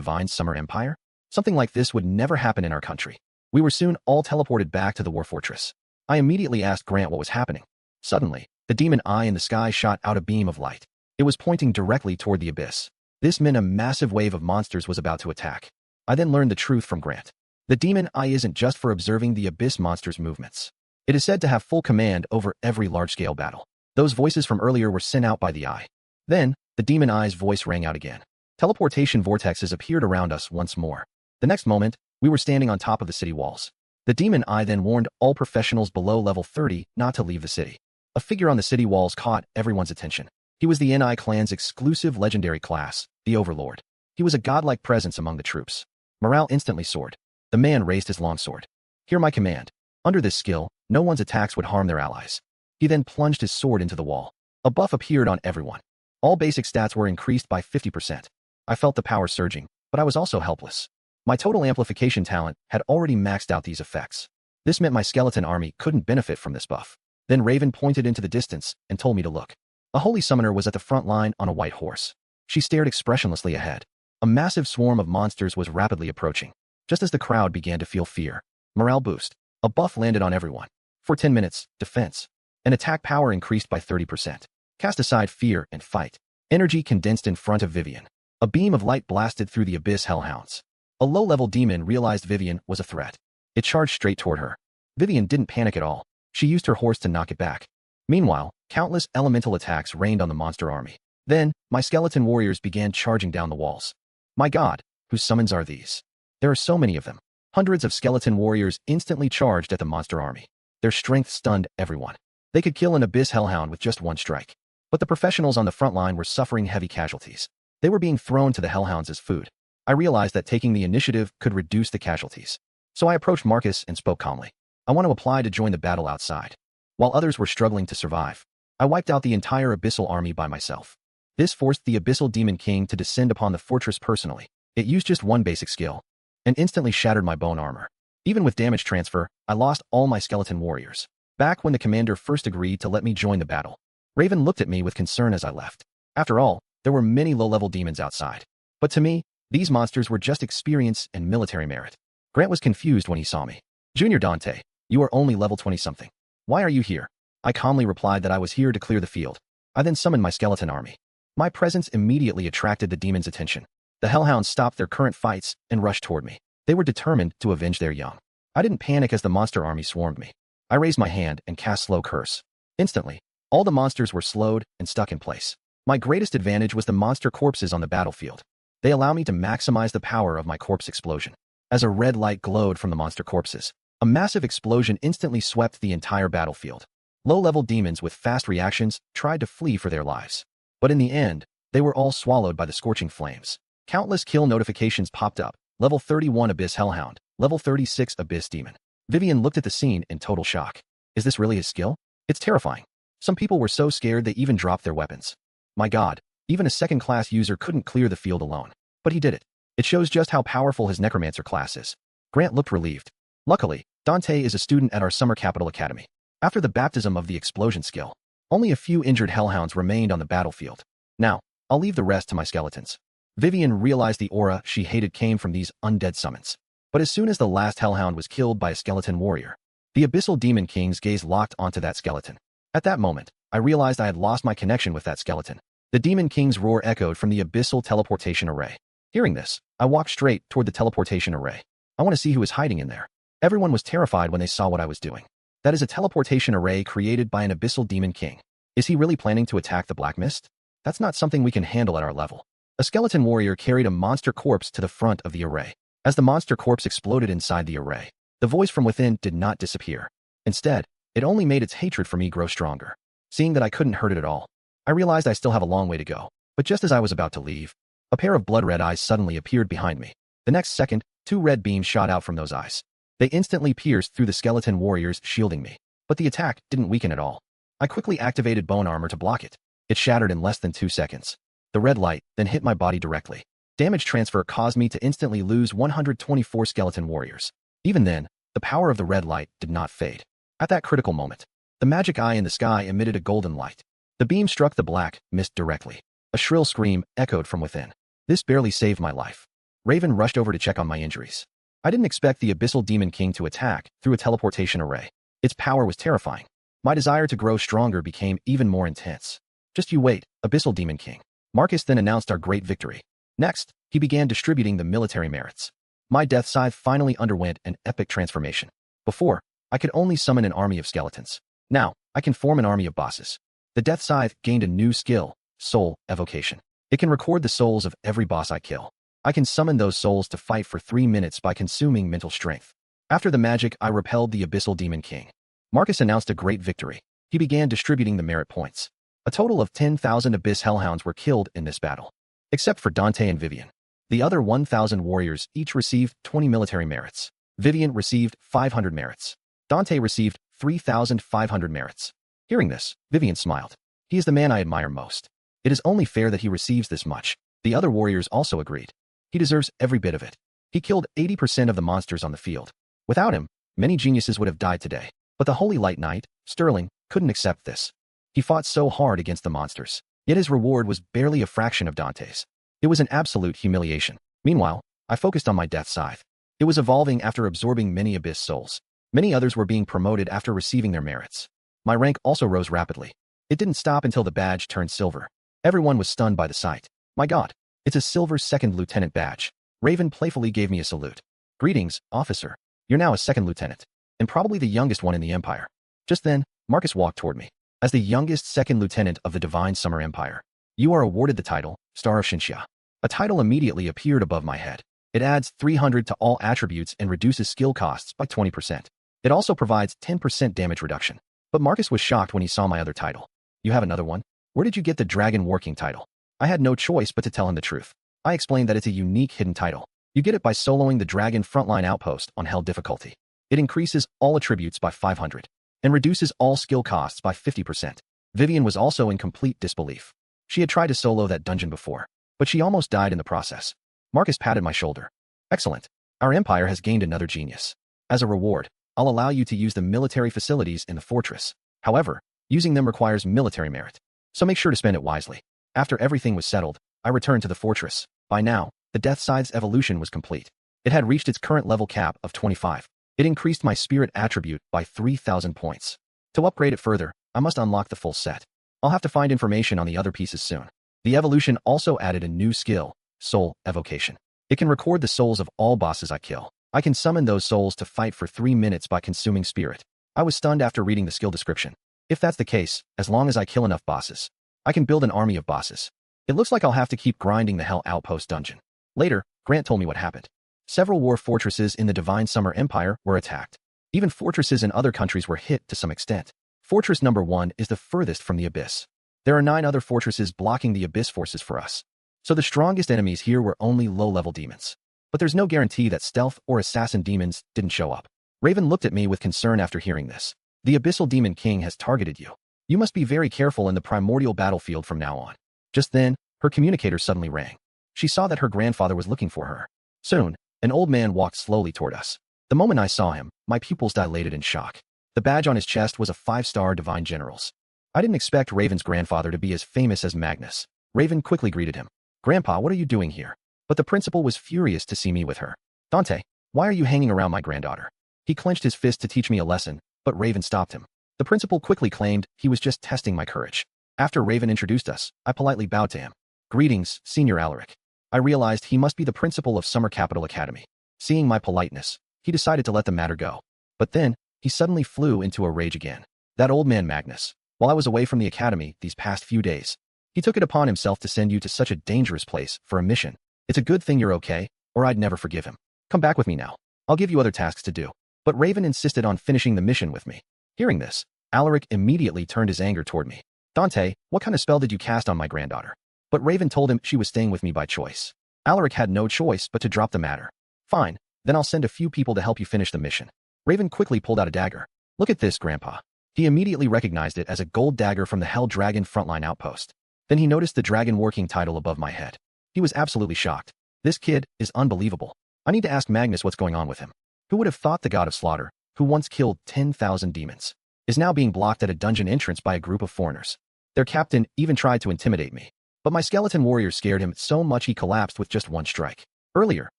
divine summer empire? Something like this would never happen in our country. We were soon all teleported back to the war fortress. I immediately asked Grant what was happening. Suddenly, the demon eye in the sky shot out a beam of light. It was pointing directly toward the abyss. This meant a massive wave of monsters was about to attack. I then learned the truth from Grant. The demon eye isn't just for observing the abyss monsters' movements. It is said to have full command over every large-scale battle. Those voices from earlier were sent out by the eye. Then, the demon eye's voice rang out again. Teleportation vortexes appeared around us once more. The next moment, we were standing on top of the city walls. The demon eye then warned all professionals below level 30 not to leave the city. A figure on the city walls caught everyone's attention. He was the NI clan's exclusive legendary class, the Overlord. He was a godlike presence among the troops. Morale instantly soared. The man raised his longsword. Hear my command. Under this skill, no one's attacks would harm their allies. He then plunged his sword into the wall. A buff appeared on everyone. All basic stats were increased by 50%. I felt the power surging, but I was also helpless. My total amplification talent had already maxed out these effects. This meant my skeleton army couldn't benefit from this buff. Then Raven pointed into the distance and told me to look. A holy summoner was at the front line on a white horse. She stared expressionlessly ahead. A massive swarm of monsters was rapidly approaching. Just as the crowd began to feel fear, morale boost. A buff landed on everyone. For 10 minutes, defense. And attack power increased by 30%. Cast aside fear and fight. Energy condensed in front of Vivian. A beam of light blasted through the abyss hellhounds. A low-level demon realized Vivian was a threat. It charged straight toward her. Vivian didn't panic at all. She used her horse to knock it back. Meanwhile, countless elemental attacks rained on the monster army. Then, my skeleton warriors began charging down the walls. My god, whose summons are these? There are so many of them. Hundreds of skeleton warriors instantly charged at the monster army. Their strength stunned everyone. They could kill an abyss hellhound with just one strike. But the professionals on the front line were suffering heavy casualties. They were being thrown to the hellhounds as food. I realized that taking the initiative could reduce the casualties. So I approached Marcus and spoke calmly. I want to apply to join the battle outside. While others were struggling to survive, I wiped out the entire abyssal army by myself. This forced the abyssal demon king to descend upon the fortress personally. It used just one basic skill, and instantly shattered my bone armor. Even with damage transfer, I lost all my skeleton warriors. Back when the commander first agreed to let me join the battle, Raven looked at me with concern as I left. After all, there were many low-level demons outside. But to me, these monsters were just experience and military merit. Grant was confused when he saw me. Junior Dante, you are only level 20-something. Why are you here? I calmly replied that I was here to clear the field. I then summoned my skeleton army. My presence immediately attracted the demons' attention. The hellhounds stopped their current fights and rushed toward me. They were determined to avenge their young. I didn't panic as the monster army swarmed me. I raised my hand and cast Slow Curse. Instantly, all the monsters were slowed and stuck in place. My greatest advantage was the monster corpses on the battlefield. They allow me to maximize the power of my corpse explosion. As a red light glowed from the monster corpses, a massive explosion instantly swept the entire battlefield. Low-level demons with fast reactions tried to flee for their lives. But in the end, they were all swallowed by the scorching flames. Countless kill notifications popped up. Level 31 Abyss Hellhound, Level 36 Abyss Demon. Vivian looked at the scene in total shock. Is this really his skill? It's terrifying. Some people were so scared they even dropped their weapons. My god, even a second-class user couldn't clear the field alone. But he did it. It shows just how powerful his necromancer class is. Grant looked relieved. Luckily, Dante is a student at our Summer Capital Academy. After the baptism of the explosion skill, only a few injured hellhounds remained on the battlefield. Now, I'll leave the rest to my skeletons. Vivian realized the aura she hated came from these undead summons. But as soon as the last hellhound was killed by a skeleton warrior, the Abyssal Demon King's gaze locked onto that skeleton. At that moment, I realized I had lost my connection with that skeleton. The Demon King's roar echoed from the Abyssal Teleportation Array. Hearing this, I walked straight toward the teleportation array. I want to see who is hiding in there. Everyone was terrified when they saw what I was doing. That is a teleportation array created by an Abyssal Demon King. Is he really planning to attack the Black Mist? That's not something we can handle at our level. A skeleton warrior carried a monster corpse to the front of the array. As the monster corpse exploded inside the array, the voice from within did not disappear. Instead, it only made its hatred for me grow stronger. Seeing that I couldn't hurt it at all, I realized I still have a long way to go. But just as I was about to leave, a pair of blood-red eyes suddenly appeared behind me. The next second, two red beams shot out from those eyes. They instantly pierced through the skeleton warriors shielding me. But the attack didn't weaken at all. I quickly activated bone armor to block it. It shattered in less than 2 seconds. The red light then hit my body directly. Damage transfer caused me to instantly lose 124 skeleton warriors. Even then, the power of the red light did not fade. At that critical moment, the magic eye in the sky emitted a golden light. The beam struck the Black Mist directly. A shrill scream echoed from within. This barely saved my life. Raven rushed over to check on my injuries. I didn't expect the Abyssal Demon King to attack through a teleportation array. Its power was terrifying. My desire to grow stronger became even more intense. Just you wait, Abyssal Demon King. Marcus then announced our great victory. Next, he began distributing the military merits. My Death Scythe finally underwent an epic transformation. Before, I could only summon an army of skeletons. Now, I can form an army of bosses. The Death Scythe gained a new skill, Soul Evocation. It can record the souls of every boss I kill. I can summon those souls to fight for 3 minutes by consuming mental strength. After the magic, I repelled the Abyssal Demon King. Marcus announced a great victory. He began distributing the merit points. A total of 10,000 Abyss Hellhounds were killed in this battle. Except for Dante and Vivian. The other 1,000 warriors each received 20 military merits. Vivian received 500 merits. Dante received 3,500 merits. Hearing this, Vivian smiled. He is the man I admire most. It is only fair that he receives this much. The other warriors also agreed. He deserves every bit of it. He killed 80% of the monsters on the field. Without him, many geniuses would have died today. But the Holy Light Knight, Sterling, couldn't accept this. He fought so hard against the monsters, yet his reward was barely a fraction of Dante's. It was an absolute humiliation. Meanwhile, I focused on my Death Scythe. It was evolving after absorbing many Abyss souls. Many others were being promoted after receiving their merits. My rank also rose rapidly. It didn't stop until the badge turned silver. Everyone was stunned by the sight. My God, it's a silver second lieutenant badge. Raven playfully gave me a salute. Greetings, officer. You're now a second lieutenant, and probably the youngest one in the Empire. Just then, Marcus walked toward me. As the youngest second lieutenant of the Divine Summer Empire, you are awarded the title, Star of Xinxia. A title immediately appeared above my head. It adds 300 to all attributes and reduces skill costs by 20%. It also provides 10% damage reduction. But Marcus was shocked when he saw my other title. You have another one? Where did you get the Dragon Working title? I had no choice but to tell him the truth. I explained that it's a unique hidden title. You get it by soloing the Dragon Frontline Outpost on Hell difficulty. It increases all attributes by 500 and reduces all skill costs by 50%. Vivian was also in complete disbelief. She had tried to solo that dungeon before, but she almost died in the process. Marcus patted my shoulder. Excellent. Our empire has gained another genius. As a reward, I'll allow you to use the military facilities in the fortress. However, using them requires military merit, so make sure to spend it wisely. After everything was settled, I returned to the fortress. By now, the Death Scythe's evolution was complete. It had reached its current level cap of 25. It increased my spirit attribute by 3,000 points. To upgrade it further, I must unlock the full set. I'll have to find information on the other pieces soon. The evolution also added a new skill, Soul Evocation. It can record the souls of all bosses I kill. I can summon those souls to fight for 3 minutes by consuming spirit. I was stunned after reading the skill description. If that's the case, as long as I kill enough bosses, I can build an army of bosses. It looks like I'll have to keep grinding the Hell Outpost dungeon. Later, Grant told me what happened. Several war fortresses in the Divine Summer Empire were attacked. Even fortresses in other countries were hit to some extent. Fortress number 1 is the furthest from the Abyss. There are 9 other fortresses blocking the Abyss forces for us. So the strongest enemies here were only low-level demons. But there's no guarantee that stealth or assassin demons didn't show up. Raven looked at me with concern after hearing this. The Abyssal Demon King has targeted you. You must be very careful in the primordial battlefield from now on. Just then, her communicator suddenly rang. She saw that her grandfather was looking for her. Soon, an old man walked slowly toward us. The moment I saw him, my pupils dilated in shock. The badge on his chest was a 5-star Divine General's. I didn't expect Raven's grandfather to be as famous as Magnus. Raven quickly greeted him. Grandpa, what are you doing here? But the principal was furious to see me with her. Dante, why are you hanging around my granddaughter? He clenched his fist to teach me a lesson, but Raven stopped him. The principal quickly claimed he was just testing my courage. After Raven introduced us, I politely bowed to him. Greetings, Senior Alaric. I realized he must be the principal of Summer Capital Academy. Seeing my politeness, he decided to let the matter go. But then, he suddenly flew into a rage again. That old man Magnus, while I was away from the academy these past few days, he took it upon himself to send you to such a dangerous place for a mission. It's a good thing you're okay, or I'd never forgive him. Come back with me now. I'll give you other tasks to do. But Raven insisted on finishing the mission with me. Hearing this, Alaric immediately turned his anger toward me. Dante, what kind of spell did you cast on my granddaughter? But Raven told him she was staying with me by choice. Alaric had no choice but to drop the matter. Fine, then I'll send a few people to help you finish the mission. Raven quickly pulled out a dagger. Look at this, Grandpa. He immediately recognized it as a gold dagger from the Hell Dragon Frontline Outpost. Then he noticed the Dragon Working title above my head. He was absolutely shocked. This kid is unbelievable. I need to ask Magnus what's going on with him. Who would have thought the god of slaughter, who once killed 10,000 demons, is now being blocked at a dungeon entrance by a group of foreigners? Their captain even tried to intimidate me. But my skeleton warrior scared him so much he collapsed with just one strike. Earlier,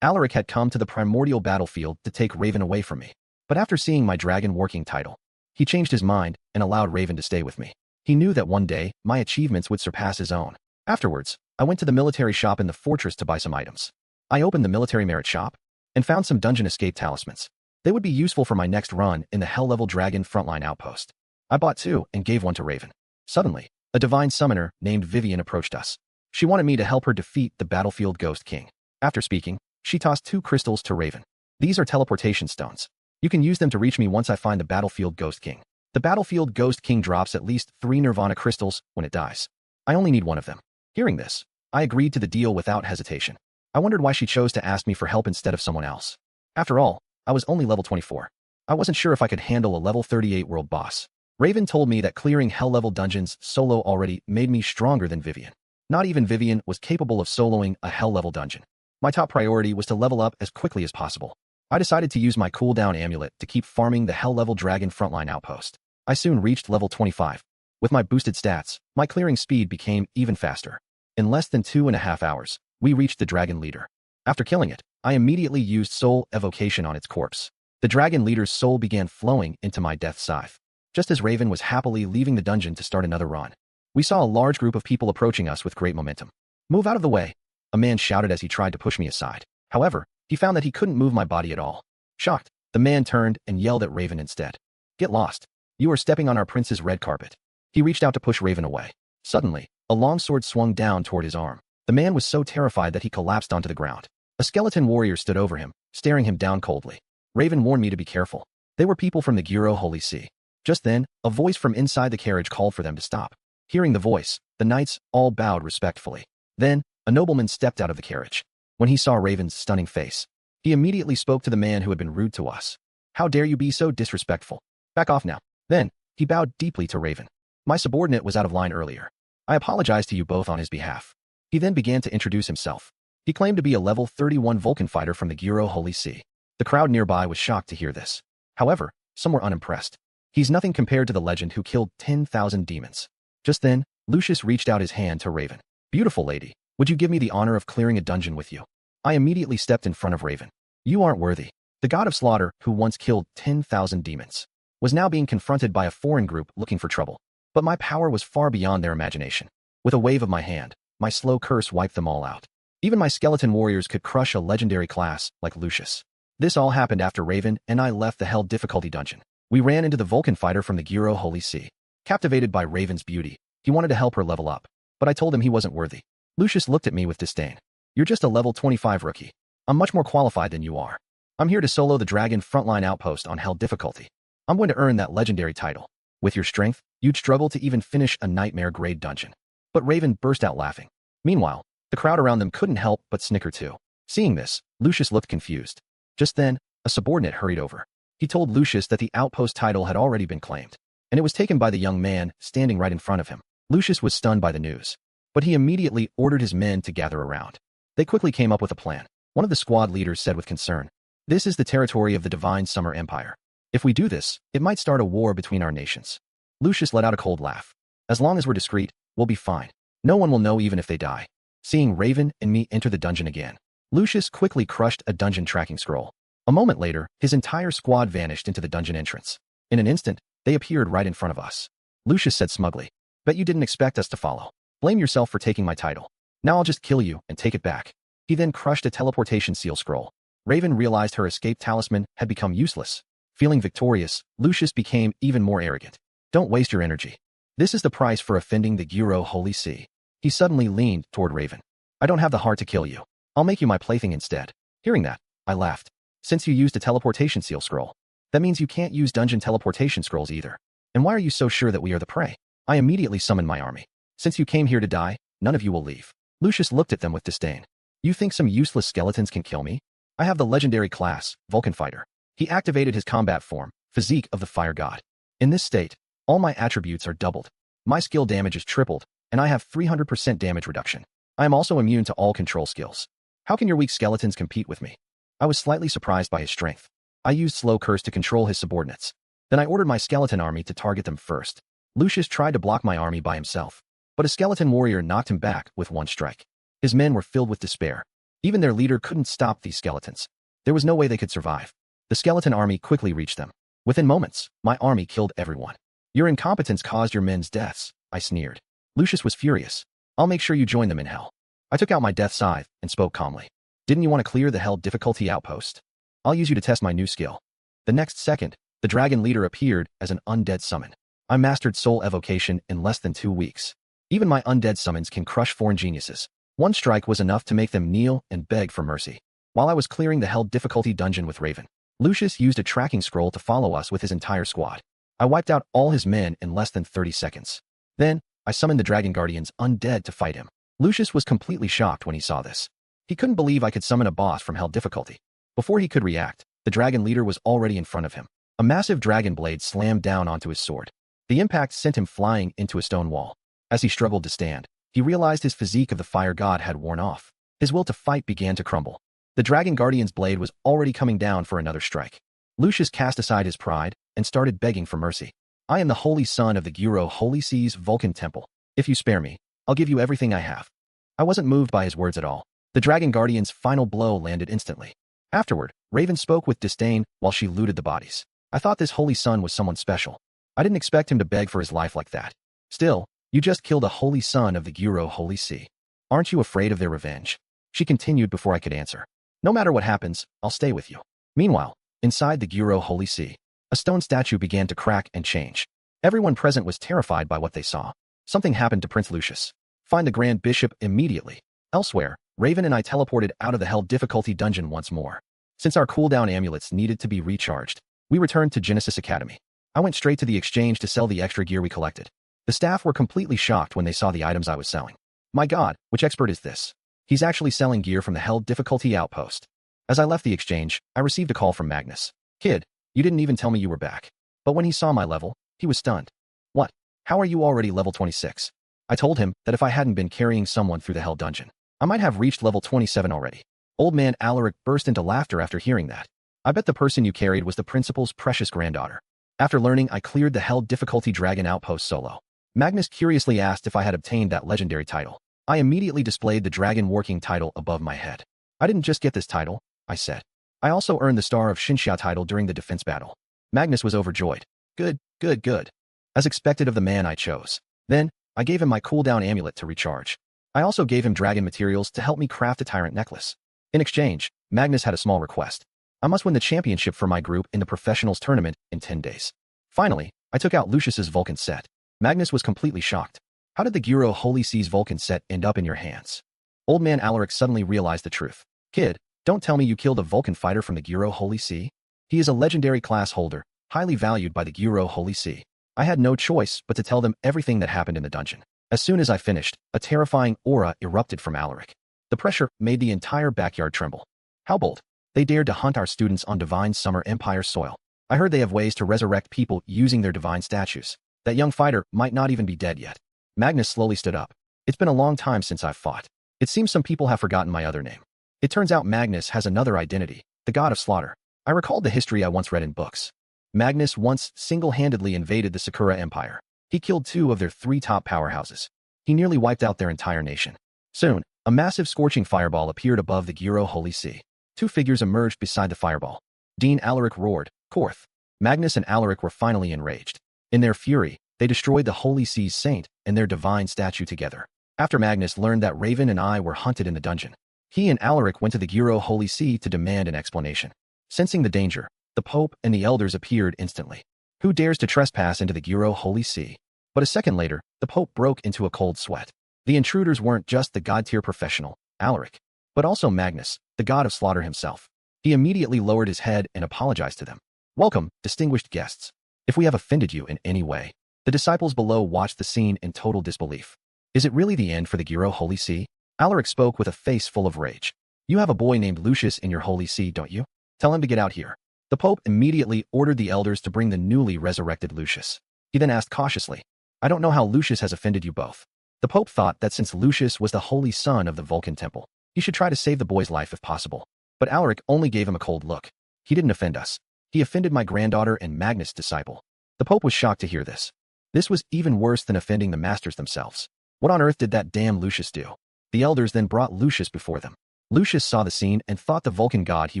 Alaric had come to the primordial battlefield to take Raven away from me. But after seeing my dragon working title, he changed his mind and allowed Raven to stay with me. He knew that one day, my achievements would surpass his own. Afterwards, I went to the military shop in the fortress to buy some items. I opened the military merit shop and found some dungeon escape talismans. They would be useful for my next run in the hell-level dragon frontline outpost. I bought 2 and gave one to Raven. Suddenly, a divine summoner named Vivian approached us. She wanted me to help her defeat the battlefield ghost king. After speaking, she tossed 2 crystals to Raven. These are teleportation stones. You can use them to reach me once I find the battlefield ghost king. The battlefield ghost king drops at least 3 nirvana crystals when it dies. I only need 1 of them. Hearing this, I agreed to the deal without hesitation. I wondered why she chose to ask me for help instead of someone else. After all, I was only level 24. I wasn't sure if I could handle a level 38 world boss. Raven told me that clearing hell-level dungeons solo already made me stronger than Vivian. Not even Vivian was capable of soloing a hell-level dungeon. My top priority was to level up as quickly as possible. I decided to use my cooldown amulet to keep farming the hell-level dragon frontline outpost. I soon reached level 25. With my boosted stats, my clearing speed became even faster. In less than 2.5 hours, we reached the dragon leader. After killing it, I immediately used soul evocation on its corpse. The dragon leader's soul began flowing into my death scythe. Just as Raven was happily leaving the dungeon to start another run, we saw a large group of people approaching us with great momentum. "Move out of the way," a man shouted as he tried to push me aside. However, he found that he couldn't move my body at all. Shocked, the man turned and yelled at Raven instead. "Get lost. You are stepping on our prince's red carpet." He reached out to push Raven away. Suddenly, a long sword swung down toward his arm. The man was so terrified that he collapsed onto the ground. A skeleton warrior stood over him, staring him down coldly. Raven warned me to be careful. They were people from the Giro Holy See. Just then, a voice from inside the carriage called for them to stop. Hearing the voice, the knights all bowed respectfully. Then, a nobleman stepped out of the carriage. When he saw Raven's stunning face, he immediately spoke to the man who had been rude to us. "How dare you be so disrespectful? Back off now." Then, he bowed deeply to Raven. "My subordinate was out of line earlier. I apologize to you both on his behalf." He then began to introduce himself. He claimed to be a level 31 Vulcan fighter from the Giro Holy See. The crowd nearby was shocked to hear this. However, some were unimpressed. "He's nothing compared to the legend who killed 10,000 demons." Just then, Lucius reached out his hand to Raven. "Beautiful lady, would you give me the honor of clearing a dungeon with you?" I immediately stepped in front of Raven. "You aren't worthy." The god of slaughter, who once killed 10,000 demons, was now being confronted by a foreign group looking for trouble. But my power was far beyond their imagination. With a wave of my hand, my slow curse wiped them all out. Even my skeleton warriors could crush a legendary class like Lucius. This all happened after Raven and I left the hell difficulty dungeon. We ran into the Vulcan fighter from the Giro Holy See. Captivated by Raven's beauty, he wanted to help her level up, but I told him he wasn't worthy. Lucius looked at me with disdain. "You're just a level 25 rookie. I'm much more qualified than you are. I'm here to solo the dragon frontline outpost on hell difficulty. I'm going to earn that legendary title. With your strength, you'd struggle to even finish a nightmare grade dungeon." But Raven burst out laughing. Meanwhile, the crowd around them couldn't help but snicker too. Seeing this, Lucius looked confused. Just then, a subordinate hurried over. He told Lucius that the outpost title had already been claimed, and it was taken by the young man standing right in front of him. Lucius was stunned by the news, but he immediately ordered his men to gather around. They quickly came up with a plan. One of the squad leaders said with concern, "This is the territory of the Divine Summer Empire. If we do this, it might start a war between our nations." Lucius let out a cold laugh. "As long as we're discreet, we'll be fine. No one will know even if they die." Seeing Raven and me enter the dungeon again, Lucius quickly crushed a dungeon tracking scroll. A moment later, his entire squad vanished into the dungeon entrance. In an instant, they appeared right in front of us. Lucius said smugly, "Bet you didn't expect us to follow. Blame yourself for taking my title. Now I'll just kill you and take it back." He then crushed a teleportation seal scroll. Raven realized her escape talisman had become useless. Feeling victorious, Lucius became even more arrogant. "Don't waste your energy. This is the price for offending the Giro Holy See." He suddenly leaned toward Raven. "I don't have the heart to kill you. I'll make you my plaything instead." Hearing that, I laughed. "Since you used a teleportation seal scroll, that means you can't use dungeon teleportation scrolls either. And why are you so sure that we are the prey?" I immediately summoned my army. "Since you came here to die, none of you will leave." Lucius looked at them with disdain. "You think some useless skeletons can kill me? I have the legendary class, Vulcan Fighter." He activated his combat form, Physique of the Fire God. In this state, all my attributes are doubled. My skill damage is tripled, and I have 300% damage reduction. I am also immune to all control skills. How can your weak skeletons compete with me? I was slightly surprised by his strength. I used Slow Curse to control his subordinates. Then I ordered my skeleton army to target them first. Lucius tried to block my army by himself, but a skeleton warrior knocked him back with one strike. His men were filled with despair. Even their leader couldn't stop these skeletons. There was no way they could survive. The skeleton army quickly reached them. Within moments, my army killed everyone. Your incompetence caused your men's deaths, I sneered. Lucius was furious. I'll make sure you join them in hell. I took out my death scythe and spoke calmly. Didn't you want to clear the hell difficulty outpost? I'll use you to test my new skill. The next second, the dragon leader appeared as an undead summon. I mastered soul evocation in less than 2 weeks. Even my undead summons can crush foreign geniuses. One strike was enough to make them kneel and beg for mercy. While I was clearing the hell difficulty dungeon with Raven, Lucius used a tracking scroll to follow us with his entire squad. I wiped out all his men in less than 30 seconds. Then, I summoned the Dragon Guardians undead to fight him. Lucius was completely shocked when he saw this. He couldn't believe I could summon a boss from hell difficulty. Before he could react, the dragon leader was already in front of him. A massive dragon blade slammed down onto his sword. The impact sent him flying into a stone wall. As he struggled to stand, he realized his physique of the fire god had worn off. His will to fight began to crumble. The Dragon Guardian's blade was already coming down for another strike. Lucius cast aside his pride and started begging for mercy. I am the holy son of the Guro Holy Sea's Vulcan Temple. If you spare me, I'll give you everything I have. I wasn't moved by his words at all. The Dragon Guardian's final blow landed instantly. Afterward, Raven spoke with disdain while she looted the bodies. I thought this holy son was someone special. I didn't expect him to beg for his life like that. Still, you just killed a holy son of the Guro Holy Sea. Aren't you afraid of their revenge? She continued before I could answer. No matter what happens, I'll stay with you. Meanwhile, inside the Guro Holy Sea, a stone statue began to crack and change. Everyone present was terrified by what they saw. Something happened to Prince Lucius. Find the Grand Bishop immediately. Elsewhere, Raven and I teleported out of the hell difficulty dungeon once more. Since our cooldown amulets needed to be recharged, we returned to Genesis Academy. I went straight to the exchange to sell the extra gear we collected. The staff were completely shocked when they saw the items I was selling. My god, which expert is this? He's actually selling gear from the hell difficulty outpost. As I left the exchange, I received a call from Magnus. Kid, you didn't even tell me you were back. But when he saw my level, he was stunned. What? How are you already level 26? I told him that if I hadn't been carrying someone through the hell dungeon, I might have reached level 27 already. Old man Alaric burst into laughter after hearing that. I bet the person you carried was the principal's precious granddaughter. After learning I cleared the hell difficulty dragon outpost solo, Magnus curiously asked if I had obtained that legendary title. I immediately displayed the dragon working title above my head. I didn't just get this title, I said. I also earned the Star of Xinxia title during the defense battle. Magnus was overjoyed. Good, good, good. As expected of the man I chose. Then, I gave him my cooldown amulet to recharge. I also gave him dragon materials to help me craft a tyrant necklace. In exchange, Magnus had a small request. I must win the championship for my group in the professionals tournament in 10 days. Finally, I took out Lucius's Vulcan set. Magnus was completely shocked. How did the Guro Holy Sea's Vulcan set end up in your hands? Old man Alaric suddenly realized the truth. Kid, don't tell me you killed a Vulcan fighter from the Guro Holy Sea. He is a legendary class holder, highly valued by the Guro Holy Sea. I had no choice but to tell them everything that happened in the dungeon. As soon as I finished, a terrifying aura erupted from Alaric. The pressure made the entire backyard tremble. How bold! They dared to hunt our students on Divine Summer Empire soil. I heard they have ways to resurrect people using their divine statues. That young fighter might not even be dead yet. Magnus slowly stood up. It's been a long time since I've fought. It seems some people have forgotten my other name. It turns out Magnus has another identity, the god of slaughter. I recalled the history I once read in books. Magnus once single-handedly invaded the Sakura Empire. He killed 2 of their 3 top powerhouses. He nearly wiped out their entire nation. Soon, a massive scorching fireball appeared above the Guro Holy Sea. 2 figures emerged beside the fireball. Dean Alaric roared, Korth. Magnus and Alaric were finally enraged. In their fury, they destroyed the Holy Sea's saint and their divine statue together. After Magnus learned that Raven and I were hunted in the dungeon, he and Alaric went to the Guro Holy Sea to demand an explanation. Sensing the danger, the Pope and the elders appeared instantly. Who dares to trespass into the Guro Holy Sea? But a second later, the Pope broke into a cold sweat. The intruders weren't just the god-tier professional, Alaric, but also Magnus, the god of slaughter himself. He immediately lowered his head and apologized to them. Welcome, distinguished guests. If we have offended you in any way, the disciples below watched the scene in total disbelief. Is it really the end for the Guro Holy Sea? Alaric spoke with a face full of rage. You have a boy named Lucius in your Holy See, don't you? Tell him to get out here. The Pope immediately ordered the elders to bring the newly resurrected Lucius. He then asked cautiously, I don't know how Lucius has offended you both. The Pope thought that since Lucius was the holy son of the Vulcan Temple, he should try to save the boy's life if possible. But Alaric only gave him a cold look. He didn't offend us. He offended my granddaughter and Magnus' disciple. The Pope was shocked to hear this. This was even worse than offending the masters themselves. What on earth did that damn Lucius do? The elders then brought Lucius before them. Lucius saw the scene and thought the Vulcan god he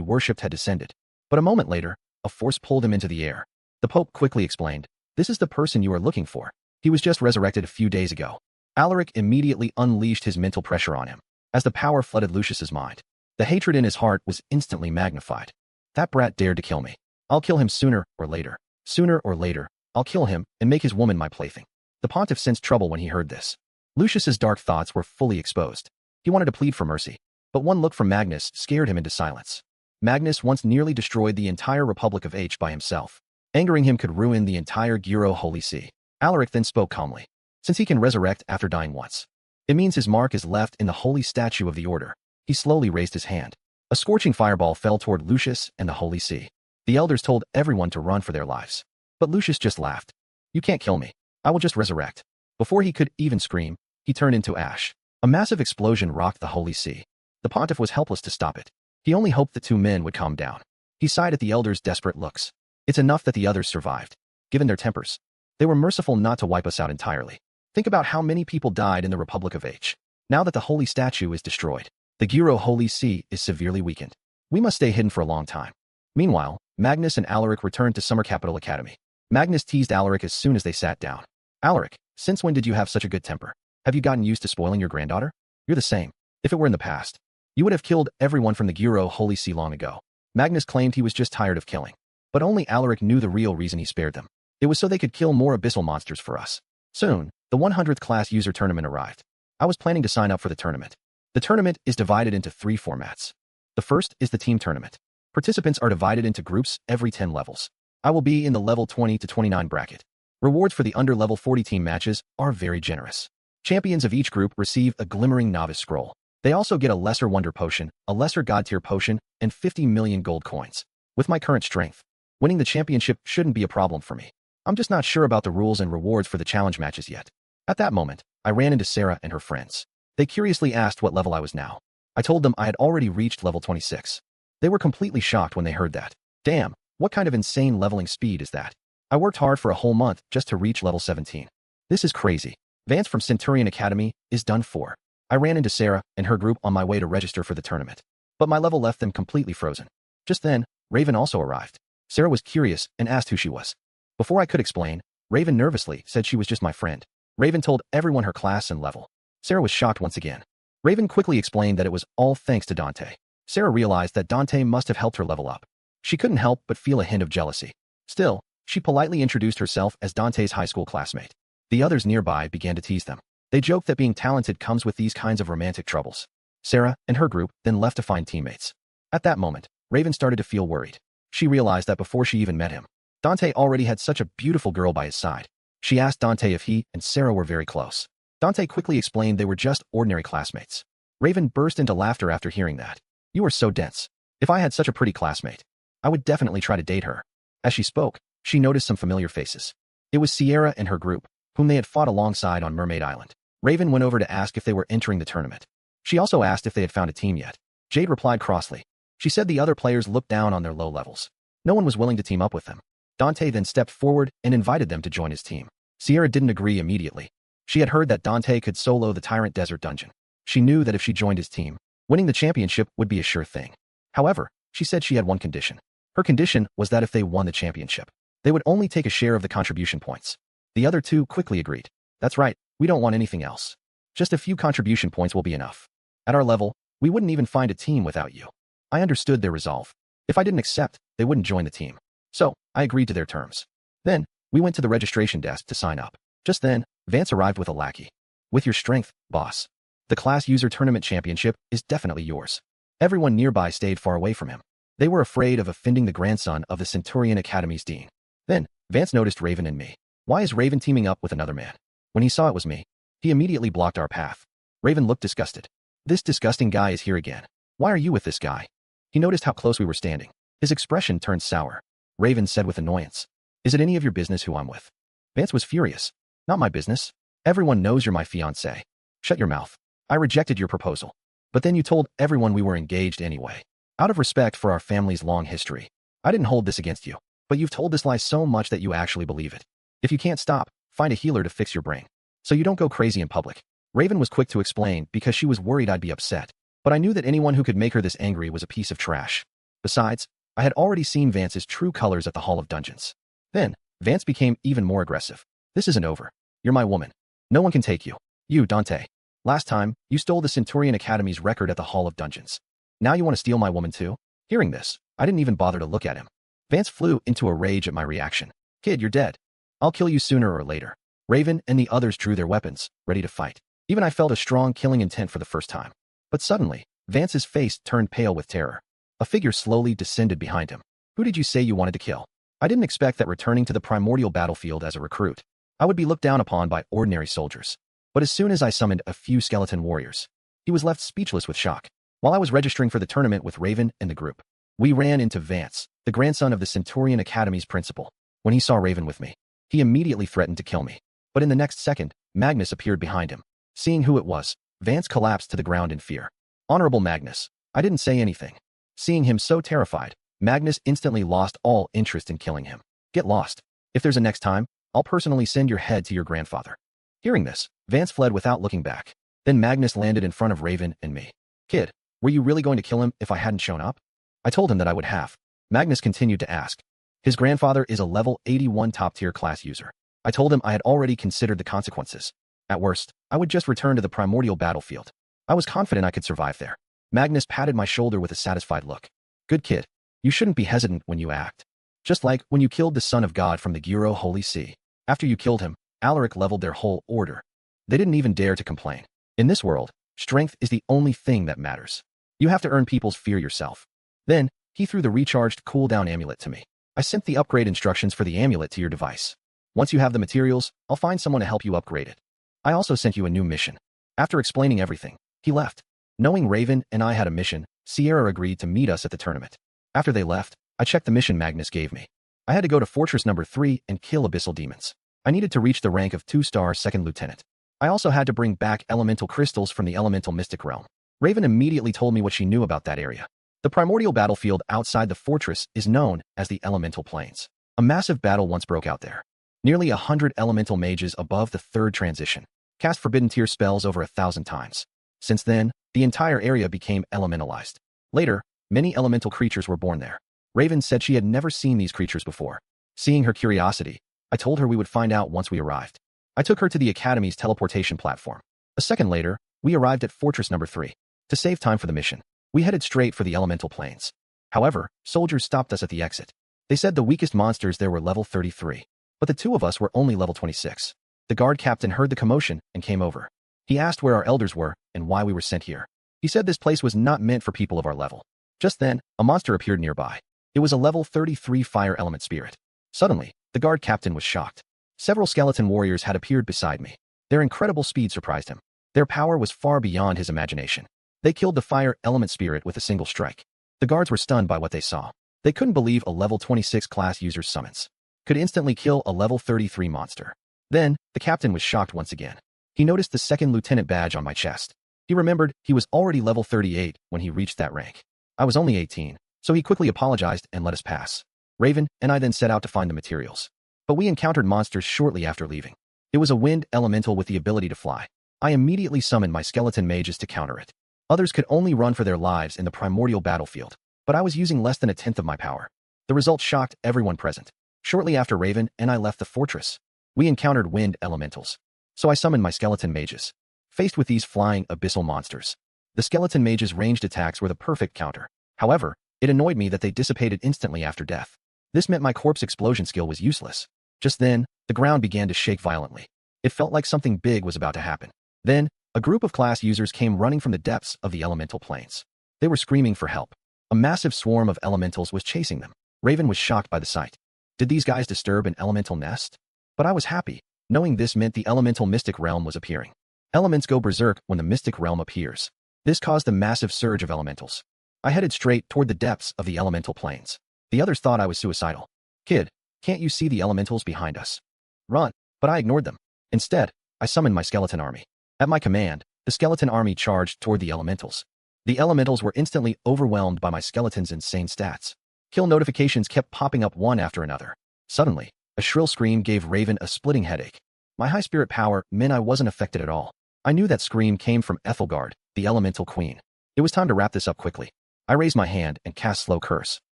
worshipped had descended. But a moment later, a force pulled him into the air. The Pope quickly explained, "This is the person you are looking for. He was just resurrected a few days ago." Alaric immediately unleashed his mental pressure on him. As the power flooded Lucius's mind, the hatred in his heart was instantly magnified. That brat dared to kill me. I'll kill him sooner or later. Sooner or later, I'll kill him and make his woman my plaything. The pontiff sensed trouble when he heard this. Lucius's dark thoughts were fully exposed. He wanted to plead for mercy, but one look from Magnus scared him into silence. Magnus once nearly destroyed the entire Republic of H by himself. Angering him could ruin the entire Gyro Holy See. Alaric then spoke calmly. Since he can resurrect after dying once, it means his mark is left in the holy statue of the Order. He slowly raised his hand. A scorching fireball fell toward Lucius and the Holy See. The elders told everyone to run for their lives. But Lucius just laughed. "You can't kill me. I will just resurrect." Before he could even scream, he turned into ash. A massive explosion rocked the Holy See. The pontiff was helpless to stop it. He only hoped the two men would calm down. He sighed at the elders' desperate looks. It's enough that the others survived. Given their tempers, they were merciful not to wipe us out entirely. Think about how many people died in the Republic of H. Now that the holy statue is destroyed, the Gyro Holy See is severely weakened. We must stay hidden for a long time. Meanwhile, Magnus and Alaric returned to Summer Capital Academy. Magnus teased Alaric as soon as they sat down. "Alaric, since when did you have such a good temper? Have you gotten used to spoiling your granddaughter? You're the same. If it were in the past, you would have killed everyone from the Gyro Holy See long ago." Magnus claimed he was just tired of killing. But only Alaric knew the real reason he spared them. It was so they could kill more abyssal monsters for us. Soon, the 100th class user tournament arrived. I was planning to sign up for the tournament. The tournament is divided into 3 formats. The first is the team tournament. Participants are divided into groups every 10 levels. I will be in the level 20 to 29 bracket. Rewards for the under level 40 team matches are very generous. Champions of each group receive a glimmering novice scroll. They also get a lesser wonder potion, a lesser god tier potion, and 50 million gold coins. With my current strength, winning the championship shouldn't be a problem for me. I'm just not sure about the rules and rewards for the challenge matches yet. At that moment, I ran into Sarah and her friends. They curiously asked what level I was now. I told them I had already reached level 26. They were completely shocked when they heard that. Damn, what kind of insane leveling speed is that? I worked hard for a whole month just to reach level 17. This is crazy. Vance from Centurion Academy is done for. I ran into Sarah and her group on my way to register for the tournament. But my level left them completely frozen. Just then, Raven also arrived. Sarah was curious and asked who she was. Before I could explain, Raven nervously said she was just my friend. Raven told everyone her class and level. Sarah was shocked once again. Raven quickly explained that it was all thanks to Dante. Sarah realized that Dante must have helped her level up. She couldn't help but feel a hint of jealousy. Still, she politely introduced herself as Dante's high school classmate. The others nearby began to tease them. They joked that being talented comes with these kinds of romantic troubles. Sarah and her group then left to find teammates. At that moment, Raven started to feel worried. She realized that before she even met him, Dante already had such a beautiful girl by his side. She asked Dante if he and Sarah were very close. Dante quickly explained they were just ordinary classmates. Raven burst into laughter after hearing that. "You are so dense. If I had such a pretty classmate, I would definitely try to date her." As she spoke, she noticed some familiar faces. It was Sierra and her group, whom they had fought alongside on Mermaid Island. Raven went over to ask if they were entering the tournament. She also asked if they had found a team yet. Jade replied crossly. She said the other players looked down on their low levels. No one was willing to team up with them. Dante then stepped forward and invited them to join his team. Sierra didn't agree immediately. She had heard that Dante could solo the Tyrant Desert Dungeon. She knew that if she joined his team, winning the championship would be a sure thing. However, she said she had one condition. Her condition was that if they won the championship, they would only take a share of the contribution points. The other two quickly agreed. "That's right, we don't want anything else. Just a few contribution points will be enough. At our level, we wouldn't even find a team without you." I understood their resolve. If I didn't accept, they wouldn't join the team. So, I agreed to their terms. Then, we went to the registration desk to sign up. Just then, Vance arrived with a lackey. "With your strength, boss. The class user tournament championship is definitely yours." Everyone nearby stayed far away from him. They were afraid of offending the grandson of the Centurion Academy's dean. Then, Vance noticed Raven and me. Why is Raven teaming up with another man? When he saw it was me, he immediately blocked our path. Raven looked disgusted. "This disgusting guy is here again. Why are you with this guy?" He noticed how close we were standing. His expression turned sour. Raven said with annoyance, "Is it any of your business who I'm with?" Vance was furious. "Not my business. Everyone knows you're my fiancé. Shut your mouth. I rejected your proposal. But then you told everyone we were engaged anyway. Out of respect for our family's long history, I didn't hold this against you. But you've told this lie so much that you actually believe it. If you can't stop, find a healer to fix your brain, so you don't go crazy in public." Raven was quick to explain because she was worried I'd be upset. But I knew that anyone who could make her this angry was a piece of trash. Besides, I had already seen Vance's true colors at the Hall of Dungeons. Then, Vance became even more aggressive. This isn't over. You're my woman. No one can take you. You, Dante. Last time, you stole the Centurion Academy's record at the Hall of Dungeons. Now you want to steal my woman too? Hearing this, I didn't even bother to look at him. Vance flew into a rage at my reaction. Kid, you're dead. I'll kill you sooner or later. Raven and the others drew their weapons, ready to fight. Even I felt a strong killing intent for the first time. But suddenly, Vance's face turned pale with terror. A figure slowly descended behind him. Who did you say you wanted to kill? I didn't expect that returning to the primordial battlefield as a recruit, I would be looked down upon by ordinary soldiers. But as soon as I summoned a few skeleton warriors, he was left speechless with shock. While I was registering for the tournament with Raven and the group, we ran into Vance, the grandson of the Centurion Academy's principal. When he saw Raven with me, he immediately threatened to kill me. But in the next second, Magnus appeared behind him. Seeing who it was, Vance collapsed to the ground in fear. Honorable Magnus. I didn't say anything. Seeing him so terrified, Magnus instantly lost all interest in killing him. Get lost. If there's a next time, I'll personally send your head to your grandfather. Hearing this, Vance fled without looking back. Then Magnus landed in front of Raven and me. Kid, were you really going to kill him if I hadn't shown up? I told him that I would have. Magnus continued to ask. His grandfather is a level 81 top-tier class user. I told him I had already considered the consequences. At worst, I would just return to the primordial battlefield. I was confident I could survive there. Magnus patted my shoulder with a satisfied look. Good kid. You shouldn't be hesitant when you act. Just like when you killed the Son of God from the Giro Holy See. After you killed him, Alaric leveled their whole order. They didn't even dare to complain. In this world, strength is the only thing that matters. You have to earn people's fear yourself. Then, he threw the recharged cooldown amulet to me. I sent the upgrade instructions for the amulet to your device. Once you have the materials, I'll find someone to help you upgrade it. I also sent you a new mission. After explaining everything, he left. Knowing Raven and I had a mission, Sierra agreed to meet us at the tournament. After they left, I checked the mission Magnus gave me. I had to go to Fortress number 3 and kill abyssal demons. I needed to reach the rank of 2-star second lieutenant. I also had to bring back elemental crystals from the elemental mystic realm. Raven immediately told me what she knew about that area. The primordial battlefield outside the fortress is known as the Elemental Plains. A massive battle once broke out there. Nearly 100 elemental mages above the third transition cast forbidden tier spells over 1,000 times. Since then, the entire area became elementalized. Later, many elemental creatures were born there. Raven said she had never seen these creatures before. Seeing her curiosity, I told her we would find out once we arrived. I took her to the Academy's teleportation platform. A second later, we arrived at Fortress number 3. To save time for the mission, we headed straight for the Elemental Plains. However, soldiers stopped us at the exit. They said the weakest monsters there were level 33, but the two of us were only level 26. The guard captain heard the commotion and came over. He asked where our elders were and why we were sent here. He said this place was not meant for people of our level. Just then, a monster appeared nearby. It was a level 33 fire element spirit. Suddenly, the guard captain was shocked. Several skeleton warriors had appeared beside me. Their incredible speed surprised him. Their power was far beyond his imagination. They killed the fire element spirit with a single strike. The guards were stunned by what they saw. They couldn't believe a level 26 class user's summons could instantly kill a level 33 monster. Then, the captain was shocked once again. He noticed the second lieutenant badge on my chest. He remembered he was already level 38 when he reached that rank. I was only 18, so he quickly apologized and let us pass. Raven and I then set out to find the materials. But we encountered monsters shortly after leaving. It was a wind elemental with the ability to fly. I immediately summoned my skeleton mages to counter it. Others could only run for their lives in the primordial battlefield, but I was using less than 1/10 of my power. The result shocked everyone present. Shortly after Raven and I left the fortress, we encountered wind elementals. So I summoned my skeleton mages. Faced with these flying abyssal monsters, the skeleton mages' ranged attacks were the perfect counter. However, it annoyed me that they dissipated instantly after death. This meant my corpse explosion skill was useless. Just then, the ground began to shake violently. It felt like something big was about to happen. Then, a group of class users came running from the depths of the elemental plains. They were screaming for help. A massive swarm of elementals was chasing them. Raven was shocked by the sight. Did these guys disturb an elemental nest? But I was happy, knowing this meant the elemental mystic realm was appearing. Elements go berserk when the mystic realm appears. This caused a massive surge of elementals. I headed straight toward the depths of the elemental plains. The others thought I was suicidal. Kid, can't you see the elementals behind us? Run, but I ignored them. Instead, I summoned my skeleton army. At my command, the skeleton army charged toward the elementals. The elementals were instantly overwhelmed by my skeleton's insane stats. Kill notifications kept popping up one after another. Suddenly, a shrill scream gave Raven a splitting headache. My high spirit power meant I wasn't affected at all. I knew that scream came from Ethelgard, the elemental queen. It was time to wrap this up quickly. I raised my hand and cast Slow Curse.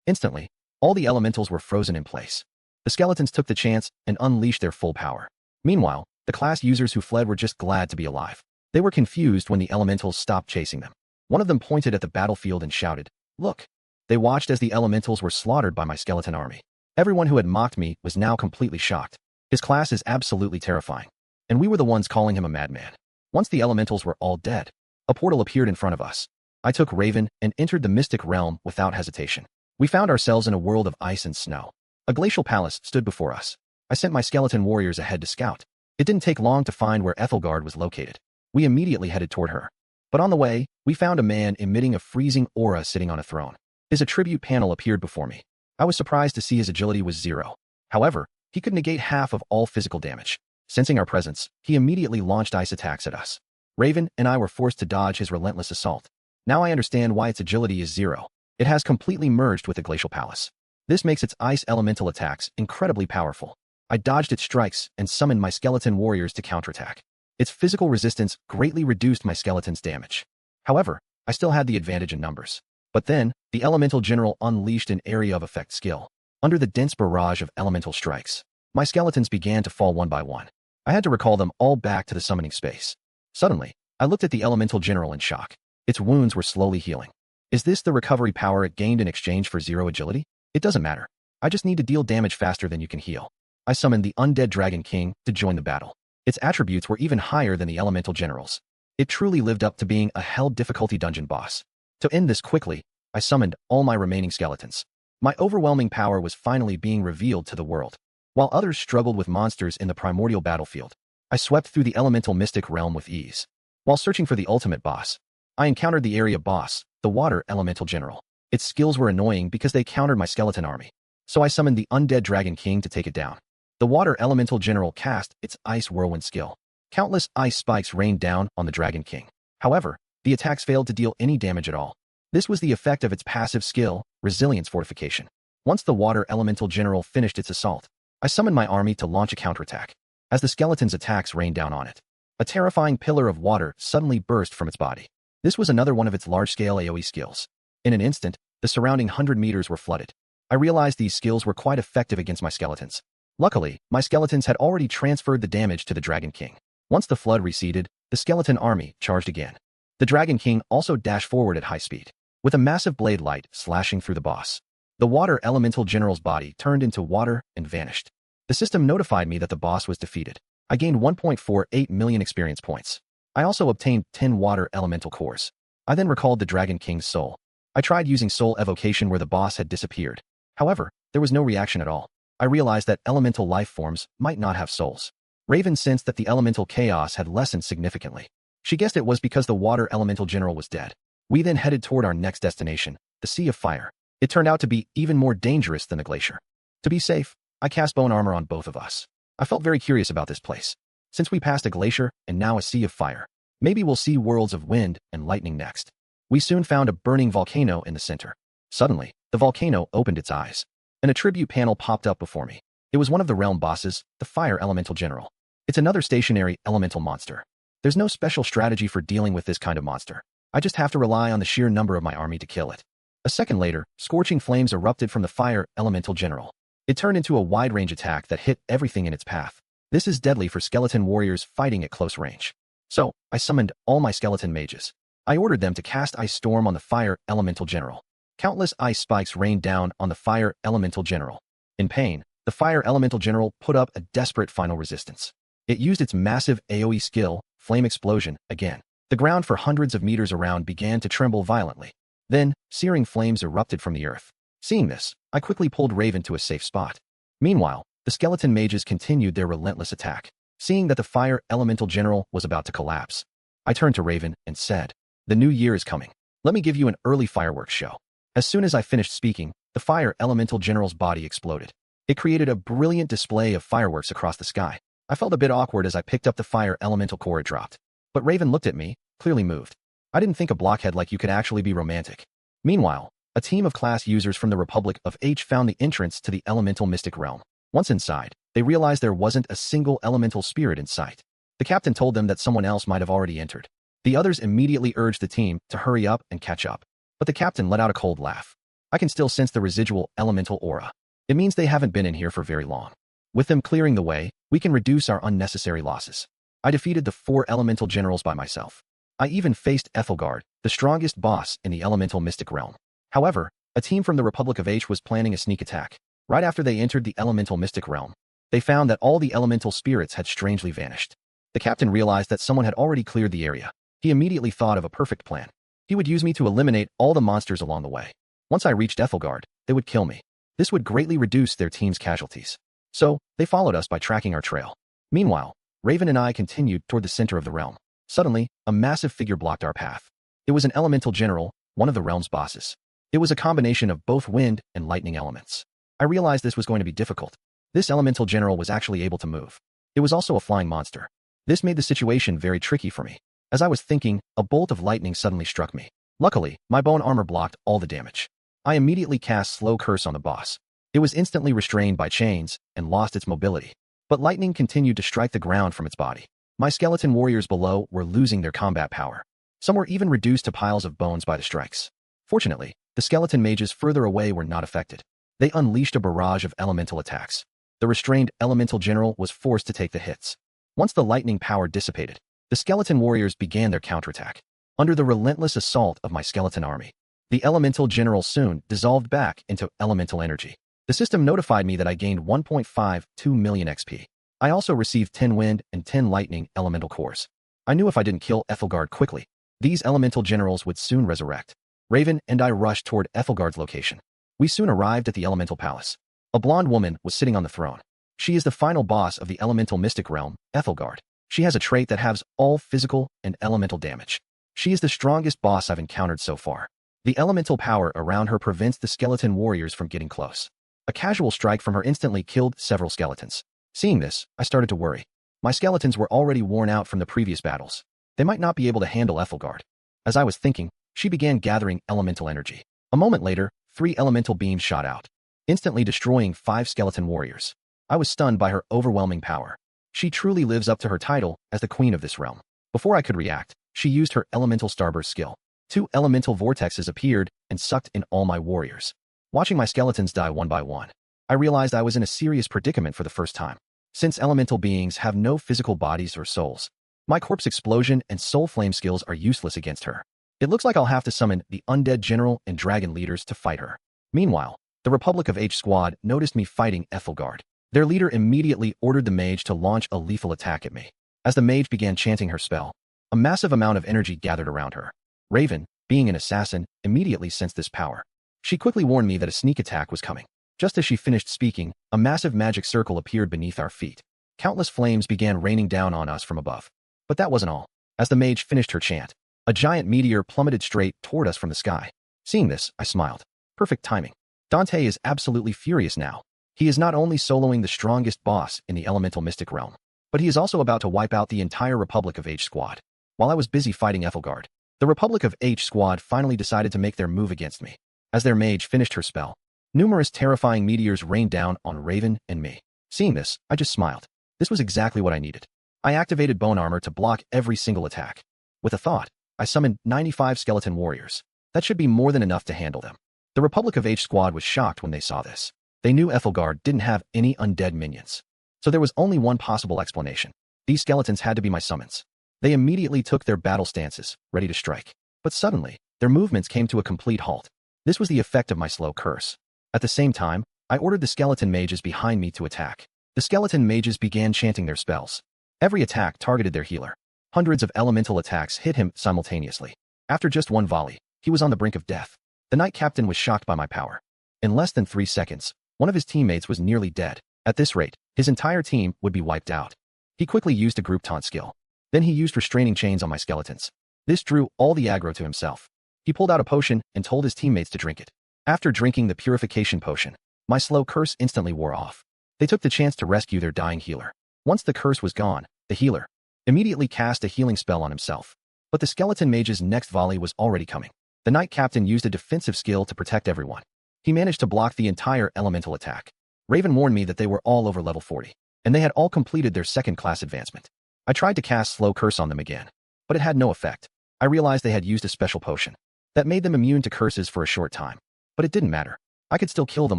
Instantly, all the elementals were frozen in place. The skeletons took the chance and unleashed their full power. Meanwhile, the class users who fled were just glad to be alive. They were confused when the elementals stopped chasing them. One of them pointed at the battlefield and shouted, "Look!" They watched as the elementals were slaughtered by my skeleton army. Everyone who had mocked me was now completely shocked. His class is absolutely terrifying. And we were the ones calling him a madman. Once the elementals were all dead, a portal appeared in front of us. I took Raven and entered the mystic realm without hesitation. We found ourselves in a world of ice and snow. A glacial palace stood before us. I sent my skeleton warriors ahead to scout. It didn't take long to find where Ethelgard was located. We immediately headed toward her. But on the way, we found a man emitting a freezing aura sitting on a throne. His attribute panel appeared before me. I was surprised to see his agility was 0. However, he could negate half of all physical damage. Sensing our presence, he immediately launched ice attacks at us. Raven and I were forced to dodge his relentless assault. Now I understand why its agility is 0. It has completely merged with the glacial palace. This makes its ice elemental attacks incredibly powerful. I dodged its strikes and summoned my skeleton warriors to counterattack. Its physical resistance greatly reduced my skeleton's damage. However, I still had the advantage in numbers. But then, the elemental general unleashed an area of effect skill. Under the dense barrage of elemental strikes, my skeletons began to fall one by one. I had to recall them all back to the summoning space. Suddenly, I looked at the elemental general in shock. Its wounds were slowly healing. Is this the recovery power it gained in exchange for 0 agility? It doesn't matter. I just need to deal damage faster than you can heal. I summoned the undead Dragon King to join the battle. Its attributes were even higher than the elemental general's. It truly lived up to being a hell difficulty dungeon boss. To end this quickly, I summoned all my remaining skeletons. My overwhelming power was finally being revealed to the world. While others struggled with monsters in the primordial battlefield, I swept through the elemental mystic realm with ease. While searching for the ultimate boss, I encountered the area boss, the water elemental general. Its skills were annoying because they countered my skeleton army. So I summoned the undead Dragon King to take it down. The water elemental general cast its ice whirlwind skill. Countless ice spikes rained down on the Dragon King. However, the attacks failed to deal any damage at all. This was the effect of its passive skill, Resilience Fortification. Once the water elemental general finished its assault, I summoned my army to launch a counterattack. As the skeleton's attacks rained down on it, a terrifying pillar of water suddenly burst from its body. This was another one of its large-scale AoE skills. In an instant, the surrounding 100 meters were flooded. I realized these skills were quite effective against my skeletons. Luckily, my skeletons had already transferred the damage to the Dragon King. Once the flood receded, the skeleton army charged again. The Dragon King also dashed forward at high speed, with a massive blade light slashing through the boss. The water elemental general's body turned into water and vanished. The system notified me that the boss was defeated. I gained 1.48 million experience points. I also obtained 10 water elemental cores. I then recalled the Dragon King's soul. I tried using soul evocation where the boss had disappeared. However, there was no reaction at all. I realized that elemental life forms might not have souls. Raven sensed that the elemental chaos had lessened significantly. She guessed it was because the water elemental general was dead. We then headed toward our next destination, the Sea of Fire. It turned out to be even more dangerous than the glacier. To be safe, I cast bone armor on both of us. I felt very curious about this place. Since we passed a glacier and now a Sea of Fire, maybe we'll see worlds of wind and lightning next. We soon found a burning volcano in the center. Suddenly, the volcano opened its eyes. An attribute panel popped up before me. It was one of the realm bosses, the Fire Elemental General. It's another stationary elemental monster. There's no special strategy for dealing with this kind of monster. I just have to rely on the sheer number of my army to kill it. A second later, scorching flames erupted from the Fire Elemental General. It turned into a wide-range attack that hit everything in its path. This is deadly for skeleton warriors fighting at close range. So, I summoned all my skeleton mages. I ordered them to cast Ice Storm on the Fire Elemental General. Countless ice spikes rained down on the Fire Elemental General. In pain, the Fire Elemental General put up a desperate final resistance. It used its massive AoE skill, Flame Explosion, again. The ground for hundreds of meters around began to tremble violently. Then, searing flames erupted from the earth. Seeing this, I quickly pulled Raven to a safe spot. Meanwhile, the skeleton mages continued their relentless attack. Seeing that the Fire Elemental General was about to collapse, I turned to Raven and said, "The new year is coming. Let me give you an early fireworks show." As soon as I finished speaking, the Fire Elemental General's body exploded. It created a brilliant display of fireworks across the sky. I felt a bit awkward as I picked up the Fire Elemental core it dropped. But Raven looked at me, clearly moved. I didn't think a blockhead like you could actually be romantic. Meanwhile, a team of class users from the Republic of H found the entrance to the elemental mystic realm. Once inside, they realized there wasn't a single elemental spirit in sight. The captain told them that someone else might have already entered. The others immediately urged the team to hurry up and catch up. But the captain let out a cold laugh. I can still sense the residual elemental aura. It means they haven't been in here for very long. With them clearing the way, we can reduce our unnecessary losses. I defeated the 4 elemental generals by myself. I even faced Ethelgard, the strongest boss in the elemental mystic realm. However, a team from the Republic of H was planning a sneak attack. Right after they entered the elemental mystic realm, they found that all the elemental spirits had strangely vanished. The captain realized that someone had already cleared the area. He immediately thought of a perfect plan. He would use me to eliminate all the monsters along the way. Once I reached Ethelgard, they would kill me. This would greatly reduce their team's casualties. So, they followed us by tracking our trail. Meanwhile, Raven and I continued toward the center of the realm. Suddenly, a massive figure blocked our path. It was an elemental general, one of the realm's bosses. It was a combination of both wind and lightning elements. I realized this was going to be difficult. This elemental general was actually able to move. It was also a flying monster. This made the situation very tricky for me. As I was thinking, a bolt of lightning suddenly struck me. Luckily, my bone armor blocked all the damage. I immediately cast Slow Curse on the boss. It was instantly restrained by chains and lost its mobility. But lightning continued to strike the ground from its body. My skeleton warriors below were losing their combat power. Some were even reduced to piles of bones by the strikes. Fortunately, the skeleton mages further away were not affected. They unleashed a barrage of elemental attacks. The restrained elemental general was forced to take the hits. Once the lightning power dissipated, the skeleton warriors began their counterattack. Under the relentless assault of my skeleton army, the elemental general soon dissolved back into elemental energy. The system notified me that I gained 1.52 million XP. I also received 10 wind and 10 lightning elemental cores. I knew if I didn't kill Ethelgard quickly, these elemental generals would soon resurrect. Raven and I rushed toward Ethelgard's location. We soon arrived at the elemental palace. A blonde woman was sitting on the throne. She is the final boss of the elemental mystic realm, Ethelgard. She has a trait that has all physical and elemental damage. She is the strongest boss I've encountered so far. The elemental power around her prevents the skeleton warriors from getting close. A casual strike from her instantly killed several skeletons. Seeing this, I started to worry. My skeletons were already worn out from the previous battles. They might not be able to handle Ethelgard. As I was thinking, she began gathering elemental energy. A moment later, 3 elemental beams shot out, instantly destroying 5 skeleton warriors. I was stunned by her overwhelming power. She truly lives up to her title as the queen of this realm. Before I could react, she used her elemental starburst skill. 2 elemental vortexes appeared and sucked in all my warriors. Watching my skeletons die one by one, I realized I was in a serious predicament for the first time. Since elemental beings have no physical bodies or souls, my corpse explosion and soul flame skills are useless against her. It looks like I'll have to summon the undead general and dragon leaders to fight her. Meanwhile, the Republic of H squad noticed me fighting Ethelgard. Their leader immediately ordered the mage to launch a lethal attack at me. As the mage began chanting her spell, a massive amount of energy gathered around her. Raven, being an assassin, immediately sensed this power. She quickly warned me that a sneak attack was coming. Just as she finished speaking, a massive magic circle appeared beneath our feet. Countless flames began raining down on us from above. But that wasn't all. As the mage finished her chant, a giant meteor plummeted straight toward us from the sky. Seeing this, I smiled. Perfect timing. Dante is absolutely furious now. He is not only soloing the strongest boss in the elemental mystic realm, but he is also about to wipe out the entire Republic of H squad. While I was busy fighting Ethelgard, the Republic of H squad finally decided to make their move against me. As their mage finished her spell, numerous terrifying meteors rained down on Raven and me. Seeing this, I just smiled. This was exactly what I needed. I activated bone armor to block every single attack. With a thought, I summoned 95 skeleton warriors. That should be more than enough to handle them. The Republic of H squad was shocked when they saw this. They knew Ethelgard didn't have any undead minions. So there was only one possible explanation. These skeletons had to be my summons. They immediately took their battle stances, ready to strike. But suddenly, their movements came to a complete halt. This was the effect of my slow curse. At the same time, I ordered the skeleton mages behind me to attack. The skeleton mages began chanting their spells. Every attack targeted their healer. Hundreds of elemental attacks hit him simultaneously. After just one volley, he was on the brink of death. The knight captain was shocked by my power. In less than 3 seconds, one of his teammates was nearly dead. At this rate, his entire team would be wiped out. He quickly used a group taunt skill. Then he used restraining chains on my skeletons. This drew all the aggro to himself. He pulled out a potion and told his teammates to drink it. After drinking the purification potion, my slow curse instantly wore off. They took the chance to rescue their dying healer. Once the curse was gone, the healer immediately cast a healing spell on himself. But the skeleton mage's next volley was already coming. The knight captain used a defensive skill to protect everyone. He managed to block the entire elemental attack. Raven warned me that they were all over level 40, and they had all completed their second class advancement. I tried to cast slow curse on them again, but it had no effect. I realized they had used a special potion that made them immune to curses for a short time. But it didn't matter. I could still kill them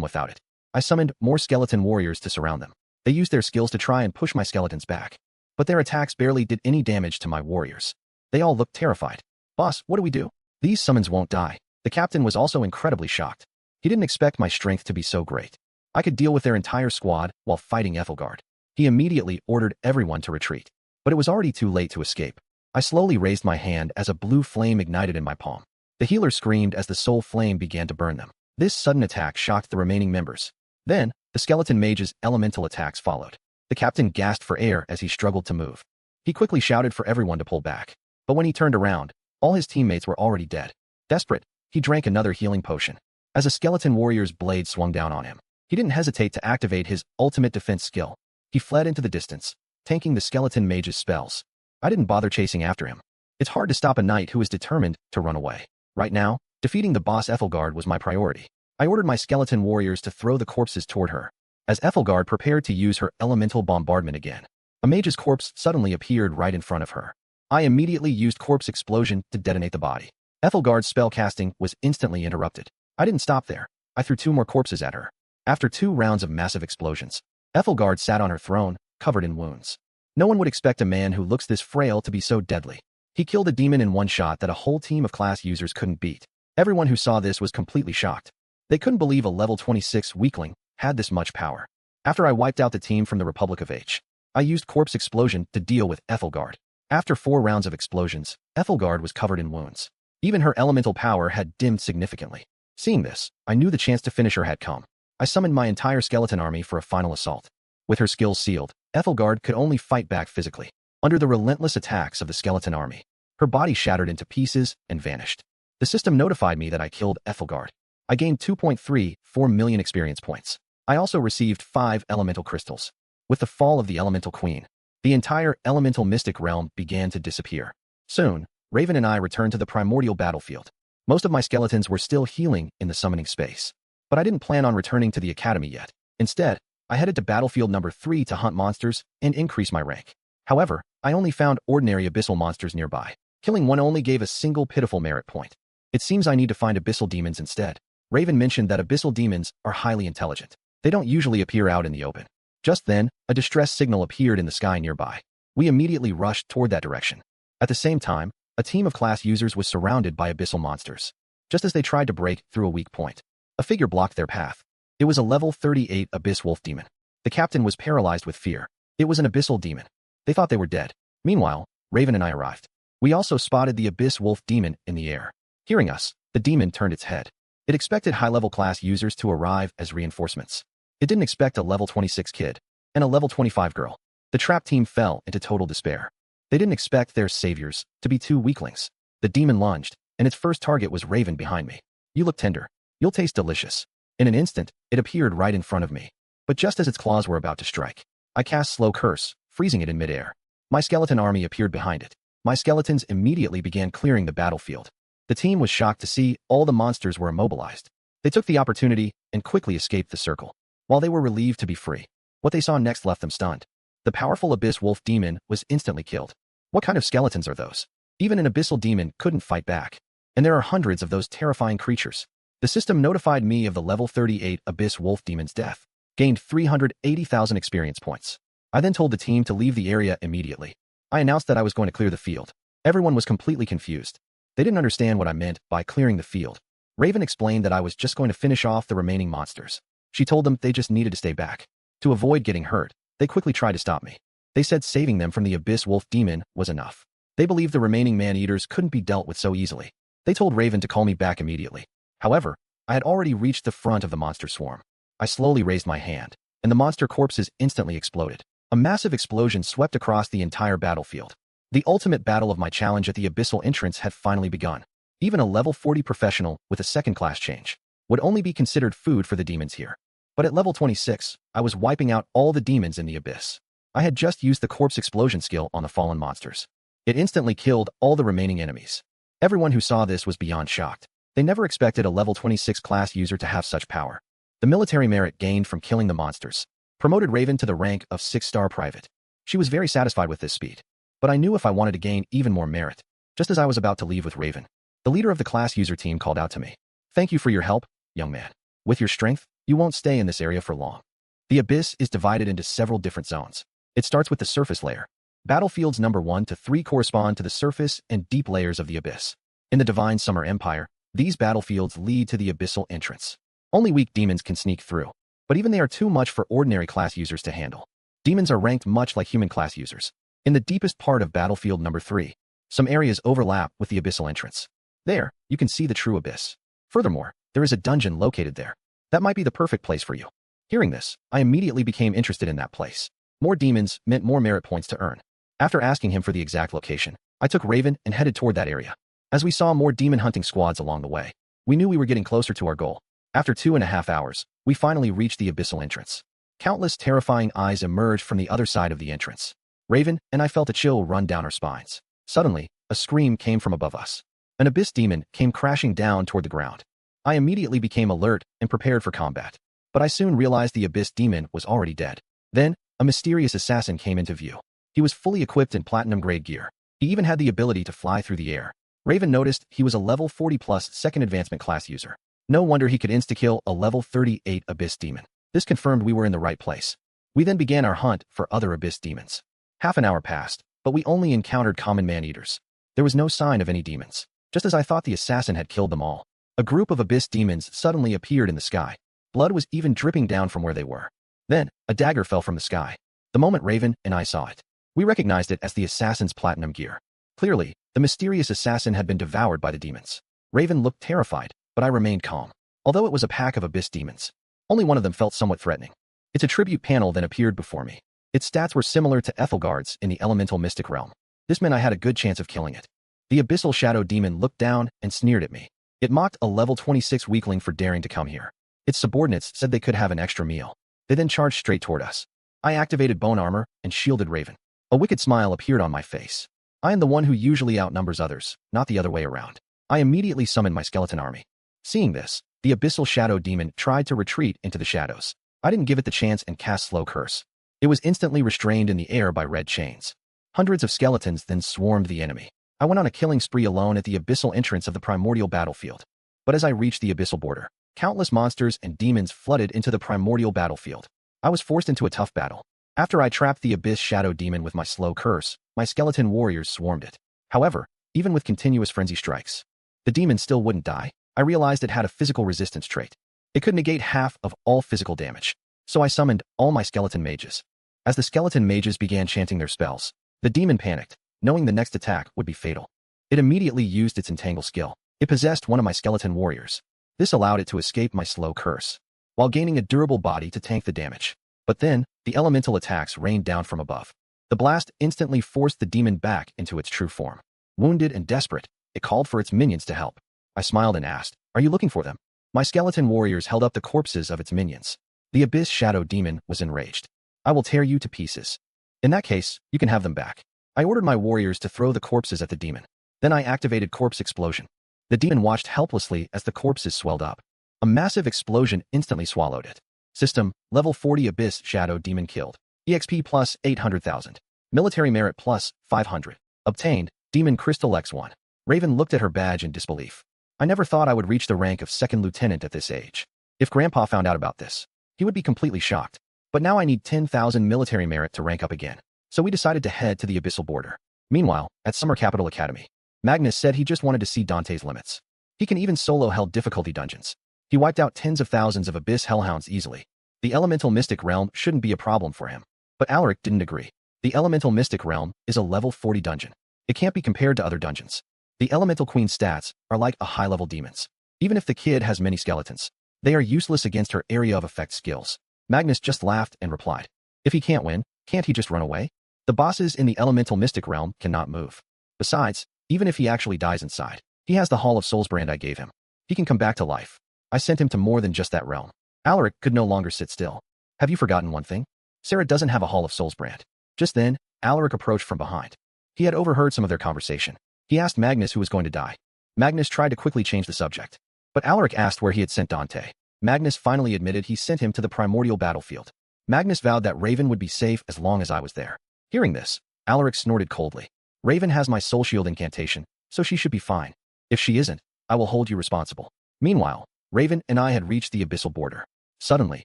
without it. I summoned more skeleton warriors to surround them. They used their skills to try and push my skeletons back. But their attacks barely did any damage to my warriors. They all looked terrified. Boss, what do we do? These summons won't die. The captain was also incredibly shocked. He didn't expect my strength to be so great. I could deal with their entire squad while fighting Ethelgard. He immediately ordered everyone to retreat. But it was already too late to escape. I slowly raised my hand as a blue flame ignited in my palm. The healer screamed as the soul flame began to burn them. This sudden attack shocked the remaining members. Then, the skeleton mage's elemental attacks followed. The captain gasped for air as he struggled to move. He quickly shouted for everyone to pull back. But when he turned around, all his teammates were already dead. Desperate, he drank another healing potion. As a skeleton warrior's blade swung down on him, he didn't hesitate to activate his ultimate defense skill. He fled into the distance, tanking the skeleton mage's spells. I didn't bother chasing after him. It's hard to stop a knight who is determined to run away. Right now, defeating the boss Ethelgard was my priority. I ordered my skeleton warriors to throw the corpses toward her. As Ethelgard prepared to use her elemental bombardment again, a mage's corpse suddenly appeared right in front of her. I immediately used corpse explosion to detonate the body. Ethelgard's spell casting was instantly interrupted. I didn't stop there. I threw 2 more corpses at her. After 2 rounds of massive explosions, Ethelgard sat on her throne, covered in wounds. No one would expect a man who looks this frail to be so deadly. He killed a demon in one shot that a whole team of class users couldn't beat. Everyone who saw this was completely shocked. They couldn't believe a level 26 weakling had this much power. After I wiped out the team from the Republic of H, I used corpse explosion to deal with Ethelgard. After 4 rounds of explosions, Ethelgard was covered in wounds. Even her elemental power had dimmed significantly. Seeing this, I knew the chance to finish her had come. I summoned my entire skeleton army for a final assault. With her skills sealed, Ethelgard could only fight back physically. Under the relentless attacks of the skeleton army, her body shattered into pieces and vanished. The system notified me that I killed Ethelgard. I gained 2.34 million experience points. I also received 5 elemental crystals. With the fall of the elemental queen, the entire elemental mystic realm began to disappear. Soon, Raven and I returned to the primordial battlefield. Most of my skeletons were still healing in the summoning space. But I didn't plan on returning to the academy yet. Instead, I headed to battlefield number 3 to hunt monsters and increase my rank. However, I only found ordinary abyssal monsters nearby. Killing one only gave a single pitiful merit point. It seems I need to find abyssal demons instead. Raven mentioned that abyssal demons are highly intelligent. They don't usually appear out in the open. Just then, a distress signal appeared in the sky nearby. We immediately rushed toward that direction. At the same time, a team of class users was surrounded by abyssal monsters. Just as they tried to break through a weak point, a figure blocked their path. It was a level 38 abyss wolf demon. The captain was paralyzed with fear. It was an abyssal demon. They thought they were dead. Meanwhile, Raven and I arrived. We also spotted the abyss wolf demon in the air. Hearing us, the demon turned its head. It expected high-level class users to arrive as reinforcements. It didn't expect a level 26 kid and a level 25 girl. The trap team fell into total despair. They didn't expect their saviors to be 2 weaklings. The demon lunged, and its first target was Raven behind me. You look tender. You'll taste delicious. In an instant, it appeared right in front of me. But just as its claws were about to strike, I cast Slow Curse, freezing it in midair. My skeleton army appeared behind it. My skeletons immediately began clearing the battlefield. The team was shocked to see all the monsters were immobilized. They took the opportunity and quickly escaped the circle. While they were relieved to be free, what they saw next left them stunned. The powerful abyss wolf demon was instantly killed. What kind of skeletons are those? Even an abyssal demon couldn't fight back. And there are hundreds of those terrifying creatures. The system notified me of the level 38 abyss wolf demon's death. Gained 380,000 experience points. I then told the team to leave the area immediately. I announced that I was going to clear the field. Everyone was completely confused. They didn't understand what I meant by clearing the field. Raven explained that I was just going to finish off the remaining monsters. She told them they just needed to stay back. To avoid getting hurt, they quickly tried to stop me. They said saving them from the abyss wolf demon was enough. They believed the remaining man-eaters couldn't be dealt with so easily. They told Raven to call me back immediately. However, I had already reached the front of the monster swarm. I slowly raised my hand, and the monster corpses instantly exploded. A massive explosion swept across the entire battlefield. The ultimate battle of my challenge at the abyssal entrance had finally begun. Even a level 40 professional with a second-class change would only be considered food for the demons here. But at level 26, I was wiping out all the demons in the abyss. I had just used the corpse explosion skill on the fallen monsters. It instantly killed all the remaining enemies. Everyone who saw this was beyond shocked. They never expected a level 26 class user to have such power. The military merit gained from killing the monsters promoted Raven to the rank of 6-star private. She was very satisfied with this speed. But I knew if I wanted to gain even more merit, Just as I was about to leave with Raven, the leader of the class user team called out to me. Thank you for your help, young man. With your strength, you won't stay in this area for long. The abyss is divided into several different zones. It starts with the surface layer. Battlefields number 1 to 3 correspond to the surface and deep layers of the abyss. In the Divine Summer Empire, these battlefields lead to the abyssal entrance. Only weak demons can sneak through, but even they are too much for ordinary class users to handle. Demons are ranked much like human class users. In the deepest part of battlefield number 3, some areas overlap with the abyssal entrance. There, you can see the true abyss. Furthermore, there is a dungeon located there. That might be the perfect place for you. Hearing this, I immediately became interested in that place. More demons meant more merit points to earn. After asking him for the exact location, I took Raven and headed toward that area. As we saw more demon hunting squads along the way, we knew we were getting closer to our goal. After 2.5 hours, we finally reached the abyssal entrance. Countless terrifying eyes emerged from the other side of the entrance. Raven and I felt a chill run down our spines. Suddenly, a scream came from above us. An abyss demon came crashing down toward the ground. I immediately became alert and prepared for combat. But I soon realized the abyss demon was already dead. Then, a mysterious assassin came into view. He was fully equipped in platinum-grade gear. He even had the ability to fly through the air. Raven noticed he was a level 40+ second advancement class user. No wonder he could insta-kill a level 38 abyss demon. This confirmed we were in the right place. We then began our hunt for other abyss demons. Half an hour passed, but we only encountered common man-eaters. There was no sign of any demons. Just as I thought the assassin had killed them all, a group of abyss demons suddenly appeared in the sky. Blood was even dripping down from where they were. Then, a dagger fell from the sky. The moment Raven and I saw it, we recognized it as the assassin's platinum gear. Clearly, the mysterious assassin had been devoured by the demons. Raven looked terrified, but I remained calm. Although it was a pack of abyss demons, only one of them felt somewhat threatening. Its attribute panel then appeared before me. Its stats were similar to Ethelgard's in the elemental mystic realm. This meant I had a good chance of killing it. The abyssal shadow demon looked down and sneered at me. It mocked a level 26 weakling for daring to come here. Its subordinates said they could have an extra meal. They then charged straight toward us. I activated bone armor and shielded Raven. A wicked smile appeared on my face. I am the one who usually outnumbers others, not the other way around. I immediately summoned my skeleton army. Seeing this, the abyssal shadow demon tried to retreat into the shadows. I didn't give it the chance and cast slow curse. It was instantly restrained in the air by red chains. Hundreds of skeletons then swarmed the enemy. I went on a killing spree alone at the abyssal entrance of the primordial battlefield. But as I reached the abyssal border, countless monsters and demons flooded into the primordial battlefield. I was forced into a tough battle. After I trapped the abyss shadow demon with my slow curse, my skeleton warriors swarmed it. However, even with continuous frenzy strikes, the demon still wouldn't die. I realized it had a physical resistance trait. It could negate half of all physical damage. So I summoned all my skeleton mages. As the skeleton mages began chanting their spells, the demon panicked, knowing the next attack would be fatal. It immediately used its entangle skill. It possessed one of my skeleton warriors. This allowed it to escape my slow curse, while gaining a durable body to tank the damage. But then, the elemental attacks rained down from above. The blast instantly forced the demon back into its true form. Wounded and desperate, it called for its minions to help. I smiled and asked, "Are you looking for them?" My skeleton warriors held up the corpses of its minions. The abyss shadow demon was enraged. "I will tear you to pieces. In that case, you can have them back." I ordered my warriors to throw the corpses at the demon. Then I activated corpse explosion. The demon watched helplessly as the corpses swelled up. A massive explosion instantly swallowed it. System, level 40 abyss shadow demon killed. EXP plus 800,000. Military merit plus 500. Obtained, demon crystal X1. Raven looked at her badge in disbelief. I never thought I would reach the rank of second lieutenant at this age. If Grandpa found out about this, he would be completely shocked. But now I need 10,000 military merit to rank up again. So we decided to head to the abyssal border. Meanwhile, at Summer Capital Academy, Magnus said he just wanted to see Dante's limits. He can even solo hell difficulty dungeons. He wiped out tens of thousands of abyss hellhounds easily. The elemental mystic realm shouldn't be a problem for him. But Alaric didn't agree. The elemental mystic realm is a level 40 dungeon. It can't be compared to other dungeons. The elemental queen's stats are like a high-level demon's. Even if the kid has many skeletons, they are useless against her area of effect skills. Magnus just laughed and replied, "If he can't win, can't he just run away? The bosses in the elemental mystic realm cannot move. Besides, even if he actually dies inside, he has the Hall of Souls brand I gave him. He can come back to life. I sent him to more than just that realm." Alaric could no longer sit still. "Have you forgotten one thing? Sarah doesn't have a Hall of Souls brand." Just then, Alaric approached from behind. He had overheard some of their conversation. He asked Magnus who was going to die. Magnus tried to quickly change the subject. But Alaric asked where he had sent Dante. Magnus finally admitted he sent him to the primordial battlefield. Magnus vowed that Raven would be safe as long as I was there. Hearing this, Alaric snorted coldly. "Raven has my soul shield incantation, so she should be fine. If she isn't, I will hold you responsible. Meanwhile, Raven and I had reached the abyssal border. Suddenly,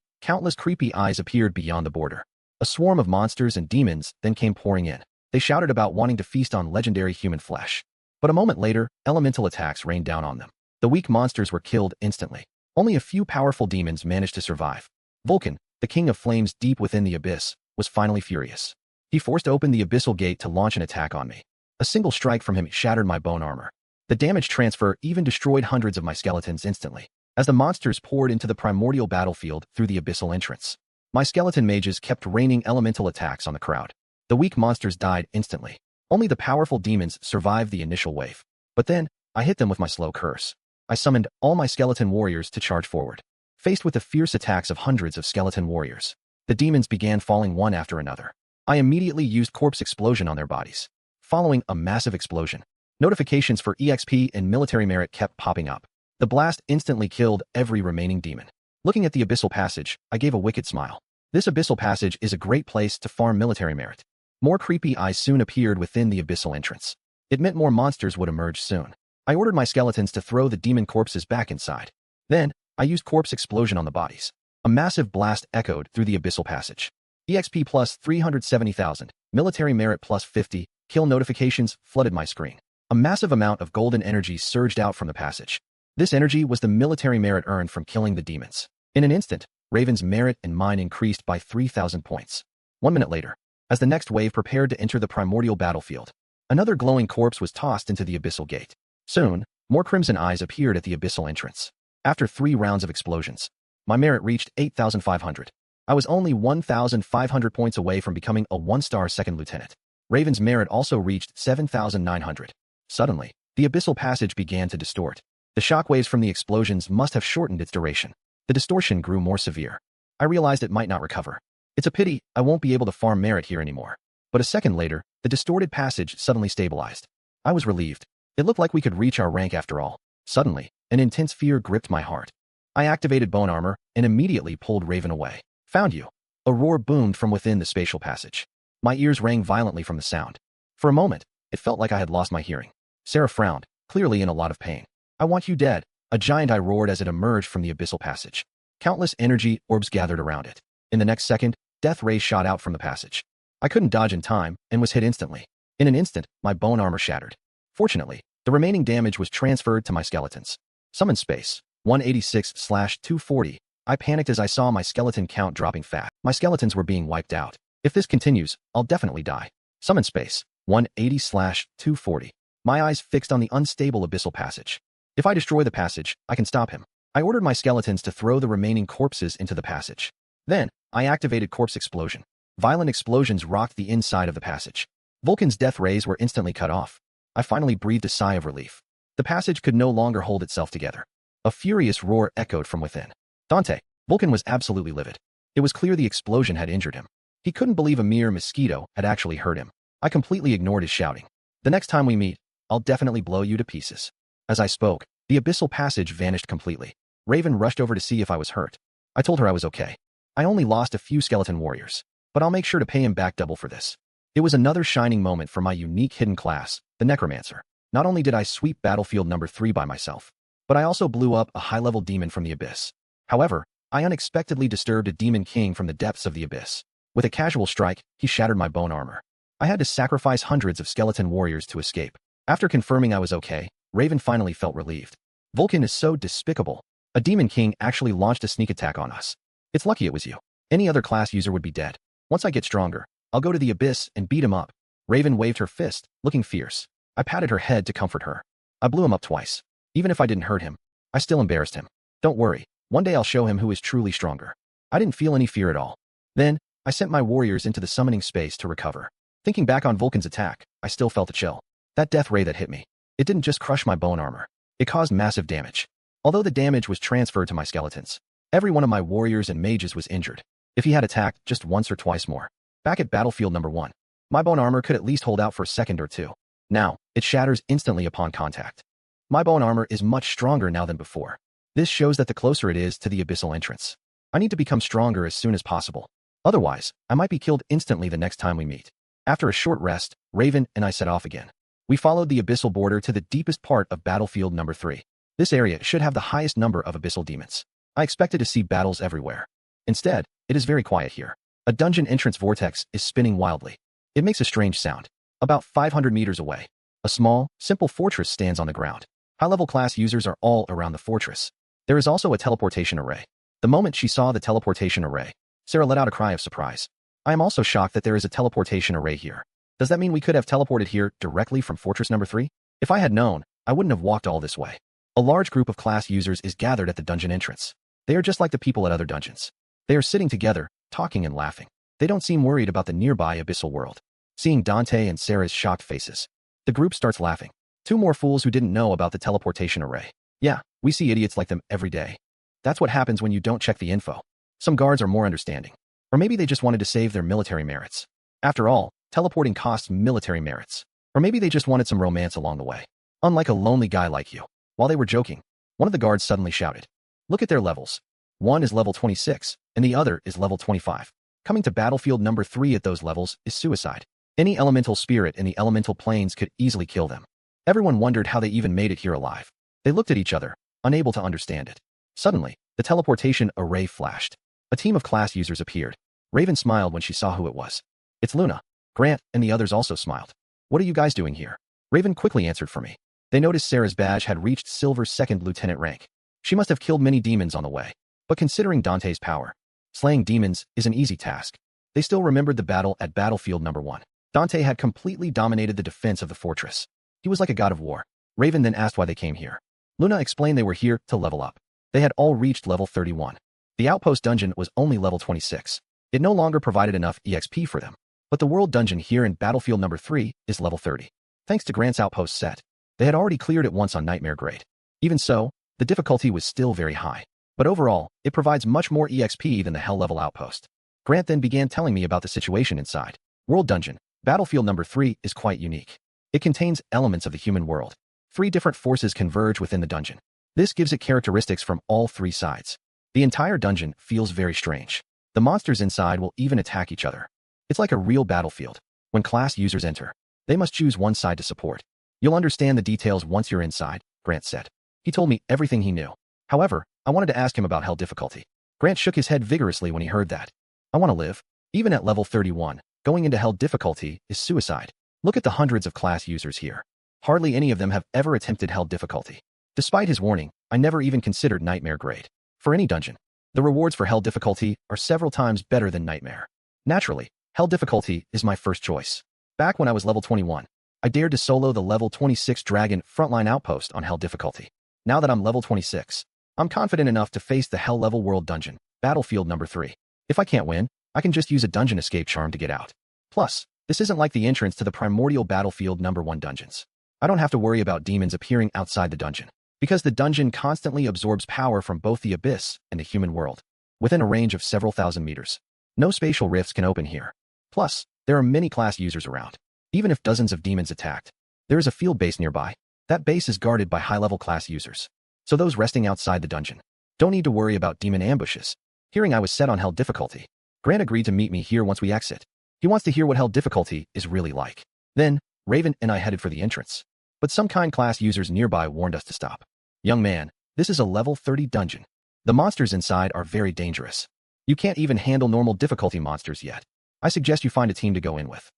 countless creepy eyes appeared beyond the border. A swarm of monsters and demons then came pouring in. They shouted about wanting to feast on legendary human flesh. But a moment later, elemental attacks rained down on them. The weak monsters were killed instantly. Only a few powerful demons managed to survive. Vulcan, the king of flames deep within the abyss, was finally furious. He forced open the abyssal gate to launch an attack on me. A single strike from him shattered my bone armor. The damage transfer even destroyed hundreds of my skeletons instantly, as the monsters poured into the primordial battlefield through the abyssal entrance. My skeleton mages kept raining elemental attacks on the crowd. The weak monsters died instantly. Only the powerful demons survived the initial wave. But then, I hit them with my slow curse. I summoned all my skeleton warriors to charge forward. Faced with the fierce attacks of hundreds of skeleton warriors, the demons began falling one after another. I immediately used corpse explosion on their bodies. Following a massive explosion, notifications for EXP and military merit kept popping up. The blast instantly killed every remaining demon. Looking at the abyssal passage, I gave a wicked smile. This abyssal passage is a great place to farm military merit. More creepy eyes soon appeared within the abyssal entrance. It meant more monsters would emerge soon. I ordered my skeletons to throw the demon corpses back inside. Then, I used corpse explosion on the bodies. A massive blast echoed through the abyssal passage. EXP plus 370,000, military merit plus 50, kill notifications flooded my screen. A massive amount of golden energy surged out from the passage. This energy was the military merit earned from killing the demons. In an instant, Raven's merit and mine increased by 3,000 points. 1 minute later, as the next wave prepared to enter the primordial battlefield, another glowing corpse was tossed into the abyssal gate. Soon, more crimson eyes appeared at the abyssal entrance. After 3 rounds of explosions, my merit reached 8,500. I was only 1,500 points away from becoming a 1-star second lieutenant. Raven's merit also reached 7,900. Suddenly, the abyssal passage began to distort. The shockwaves from the explosions must have shortened its duration. The distortion grew more severe. I realized it might not recover. It's a pity I won't be able to farm merit here anymore. But a second later, the distorted passage suddenly stabilized. I was relieved. It looked like we could reach our rank after all. Suddenly, an intense fear gripped my heart. I activated bone armor and immediately pulled Raven away. Found you. A roar boomed from within the spatial passage. My ears rang violently from the sound. For a moment, it felt like I had lost my hearing. Sarah frowned, clearly in a lot of pain. I want you dead, a giant eye roared as it emerged from the abyssal passage. Countless energy orbs gathered around it. In the next second, death rays shot out from the passage. I couldn't dodge in time and was hit instantly. In an instant, my bone armor shattered. Fortunately, the remaining damage was transferred to my skeletons. Summon space, 186/240. I panicked as I saw my skeleton count dropping fast. My skeletons were being wiped out. If this continues, I'll definitely die. Summon space, 180/240. My eyes fixed on the unstable abyssal passage. If I destroy the passage, I can stop him. I ordered my skeletons to throw the remaining corpses into the passage. Then, I activated corpse explosion. Violent explosions rocked the inside of the passage. Vulcan's death rays were instantly cut off. I finally breathed a sigh of relief. The passage could no longer hold itself together. A furious roar echoed from within. Dante, Vulcan was absolutely livid. It was clear the explosion had injured him. He couldn't believe a mere mosquito had actually hurt him. I completely ignored his shouting. The next time we meet, I'll definitely blow you to pieces. As I spoke, the abyssal passage vanished completely. Raven rushed over to see if I was hurt. I told her I was okay. I only lost a few skeleton warriors, but I'll make sure to pay him back double for this. It was another shining moment for my unique hidden class, the necromancer. Not only did I sweep battlefield number 3 by myself, but I also blew up a high-level demon from the abyss. However, I unexpectedly disturbed a demon king from the depths of the abyss. With a casual strike, he shattered my bone armor. I had to sacrifice hundreds of skeleton warriors to escape. After confirming I was okay, Raven finally felt relieved. Vulcan is so despicable. A demon king actually launched a sneak attack on us. It's lucky it was you. Any other class user would be dead. Once I get stronger, I'll go to the abyss and beat him up. Raven waved her fist, looking fierce. I patted her head to comfort her. I blew him up twice. Even if I didn't hurt him, I still embarrassed him. Don't worry, one day I'll show him who is truly stronger. I didn't feel any fear at all. Then, I sent my warriors into the summoning space to recover. Thinking back on Vulcan's attack, I still felt a chill. That death ray that hit me, it didn't just crush my bone armor. It caused massive damage. Although the damage was transferred to my skeletons, every one of my warriors and mages was injured. If he had attacked just once or twice more. Back at battlefield number 1, my bone armor could at least hold out for a second or two. Now, it shatters instantly upon contact. My bone armor is much stronger now than before. This shows that the closer it is to the abyssal entrance. I need to become stronger as soon as possible. Otherwise, I might be killed instantly the next time we meet. After a short rest, Raven and I set off again. We followed the abyssal border to the deepest part of battlefield number 3. This area should have the highest number of abyssal demons. I expected to see battles everywhere. Instead, it is very quiet here. A dungeon entrance vortex is spinning wildly. It makes a strange sound. About 500 meters away, a small, simple fortress stands on the ground. High-level class users are all around the fortress. There is also a teleportation array. The moment she saw the teleportation array, Sarah let out a cry of surprise. I am also shocked that there is a teleportation array here. Does that mean we could have teleported here directly from fortress number 3? If I had known, I wouldn't have walked all this way. A large group of class users is gathered at the dungeon entrance. They are just like the people at other dungeons. They are sitting together, talking and laughing. They don't seem worried about the nearby abyssal world. Seeing Dante and Sarah's shocked faces, the group starts laughing. Two more fools who didn't know about the teleportation array. Yeah, we see idiots like them every day. That's what happens when you don't check the info. Some guards are more understanding. Or maybe they just wanted to save their military merits. After all, teleporting costs military merits. Or maybe they just wanted some romance along the way. Unlike a lonely guy like you. While they were joking, one of the guards suddenly shouted, "Look at their levels. One is level 26, and the other is level 25. Coming to battlefield number 3 at those levels is suicide. Any elemental spirit in the elemental planes could easily kill them." Everyone wondered how they even made it here alive. They looked at each other, unable to understand it. Suddenly, the teleportation array flashed. A team of class users appeared. Raven smiled when she saw who it was. "It's Luna." Grant and the others also smiled. "What are you guys doing here?" Raven quickly answered for me. They noticed Sarah's badge had reached silver 2nd lieutenant rank. She must have killed many demons on the way. But considering Dante's power, slaying demons is an easy task. They still remembered the battle at battlefield number 1. Dante had completely dominated the defense of the fortress. He was like a god of war. Raven then asked why they came here. Luna explained they were here to level up. They had all reached level 31. The outpost dungeon was only level 26. It no longer provided enough EXP for them. But the world dungeon here in battlefield number 3 is level 30. Thanks to Grant's outpost set, they had already cleared it once on nightmare grade. Even so, the difficulty was still very high. But overall, it provides much more EXP than the hell level outpost. Grant then began telling me about the situation inside. World dungeon, battlefield number 3 is quite unique. It contains elements of the human world. 3 different forces converge within the dungeon. This gives it characteristics from all 3 sides. The entire dungeon feels very strange. The monsters inside will even attack each other. It's like a real battlefield. When class users enter, they must choose one side to support. You'll understand the details once you're inside, Grant said. He told me everything he knew. However, I wanted to ask him about hell difficulty. Grant shook his head vigorously when he heard that. I want to live. Even at level 31, going into hell difficulty is suicide. Look at the hundreds of class users here. Hardly any of them have ever attempted hell difficulty. Despite his warning, I never even considered nightmare grade. For any dungeon, the rewards for hell difficulty are several times better than nightmare. Naturally, hell difficulty is my first choice. Back when I was level 21, I dared to solo the level 26 dragon frontline outpost on hell difficulty. Now that I'm level 26, I'm confident enough to face the hell level world dungeon, battlefield number 3. If I can't win, I can just use a dungeon escape charm to get out. Plus, this isn't like the entrance to the primordial battlefield number 1 dungeons. I don't have to worry about demons appearing outside the dungeon, because the dungeon constantly absorbs power from both the abyss and the human world, within a range of several thousand meters. No spatial rifts can open here. Plus, there are many class users around. Even if dozens of demons attacked, there is a field base nearby. That base is guarded by high-level class users. So those resting outside the dungeon don't need to worry about demon ambushes. Hearing I was set on hell difficulty, Grant agreed to meet me here once we exit. He wants to hear what hell difficulty is really like. Then, Raven and I headed for the entrance. But some kind class users nearby warned us to stop. Young man, this is a level 30 dungeon. The monsters inside are very dangerous. You can't even handle normal difficulty monsters yet. I suggest you find a team to go in with.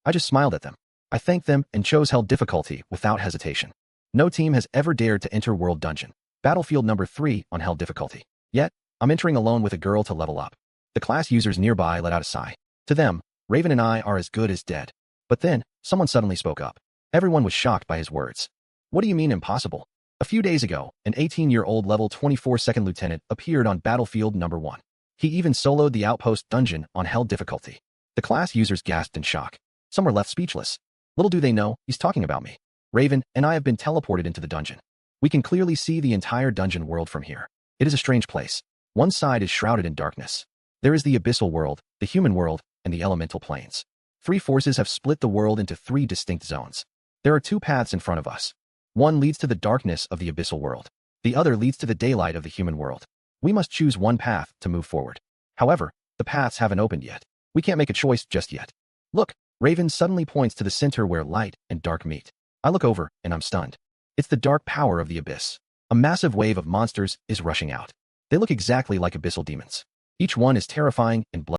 I just smiled at them. I thanked them and chose hell difficulty without hesitation. No team has ever dared to enter world dungeon, battlefield number 3 on hell difficulty. Yet, I'm entering alone with a girl to level up. The class users nearby let out a sigh. To them, Raven and I are as good as dead. But then, someone suddenly spoke up. Everyone was shocked by his words. What do you mean impossible? A few days ago, an 18-year-old level 24 second lieutenant appeared on battlefield number 1. He even soloed the outpost dungeon on hell difficulty. The class users gasped in shock. Some were left speechless. Little do they know, he's talking about me. Raven and I have been teleported into the dungeon. We can clearly see the entire dungeon world from here. It is a strange place. One side is shrouded in darkness. There is the abyssal world, the human world, and the elemental planes. 3 forces have split the world into 3 distinct zones. There are 2 paths in front of us. One leads to the darkness of the abyssal world. The other leads to the daylight of the human world. We must choose one path to move forward. However, the paths haven't opened yet. We can't make a choice just yet. Look, Raven suddenly points to the center where light and dark meet. I look over, and I'm stunned. It's the dark power of the abyss. A massive wave of monsters is rushing out. They look exactly like abyssal demons. Each one is terrifying and bloody.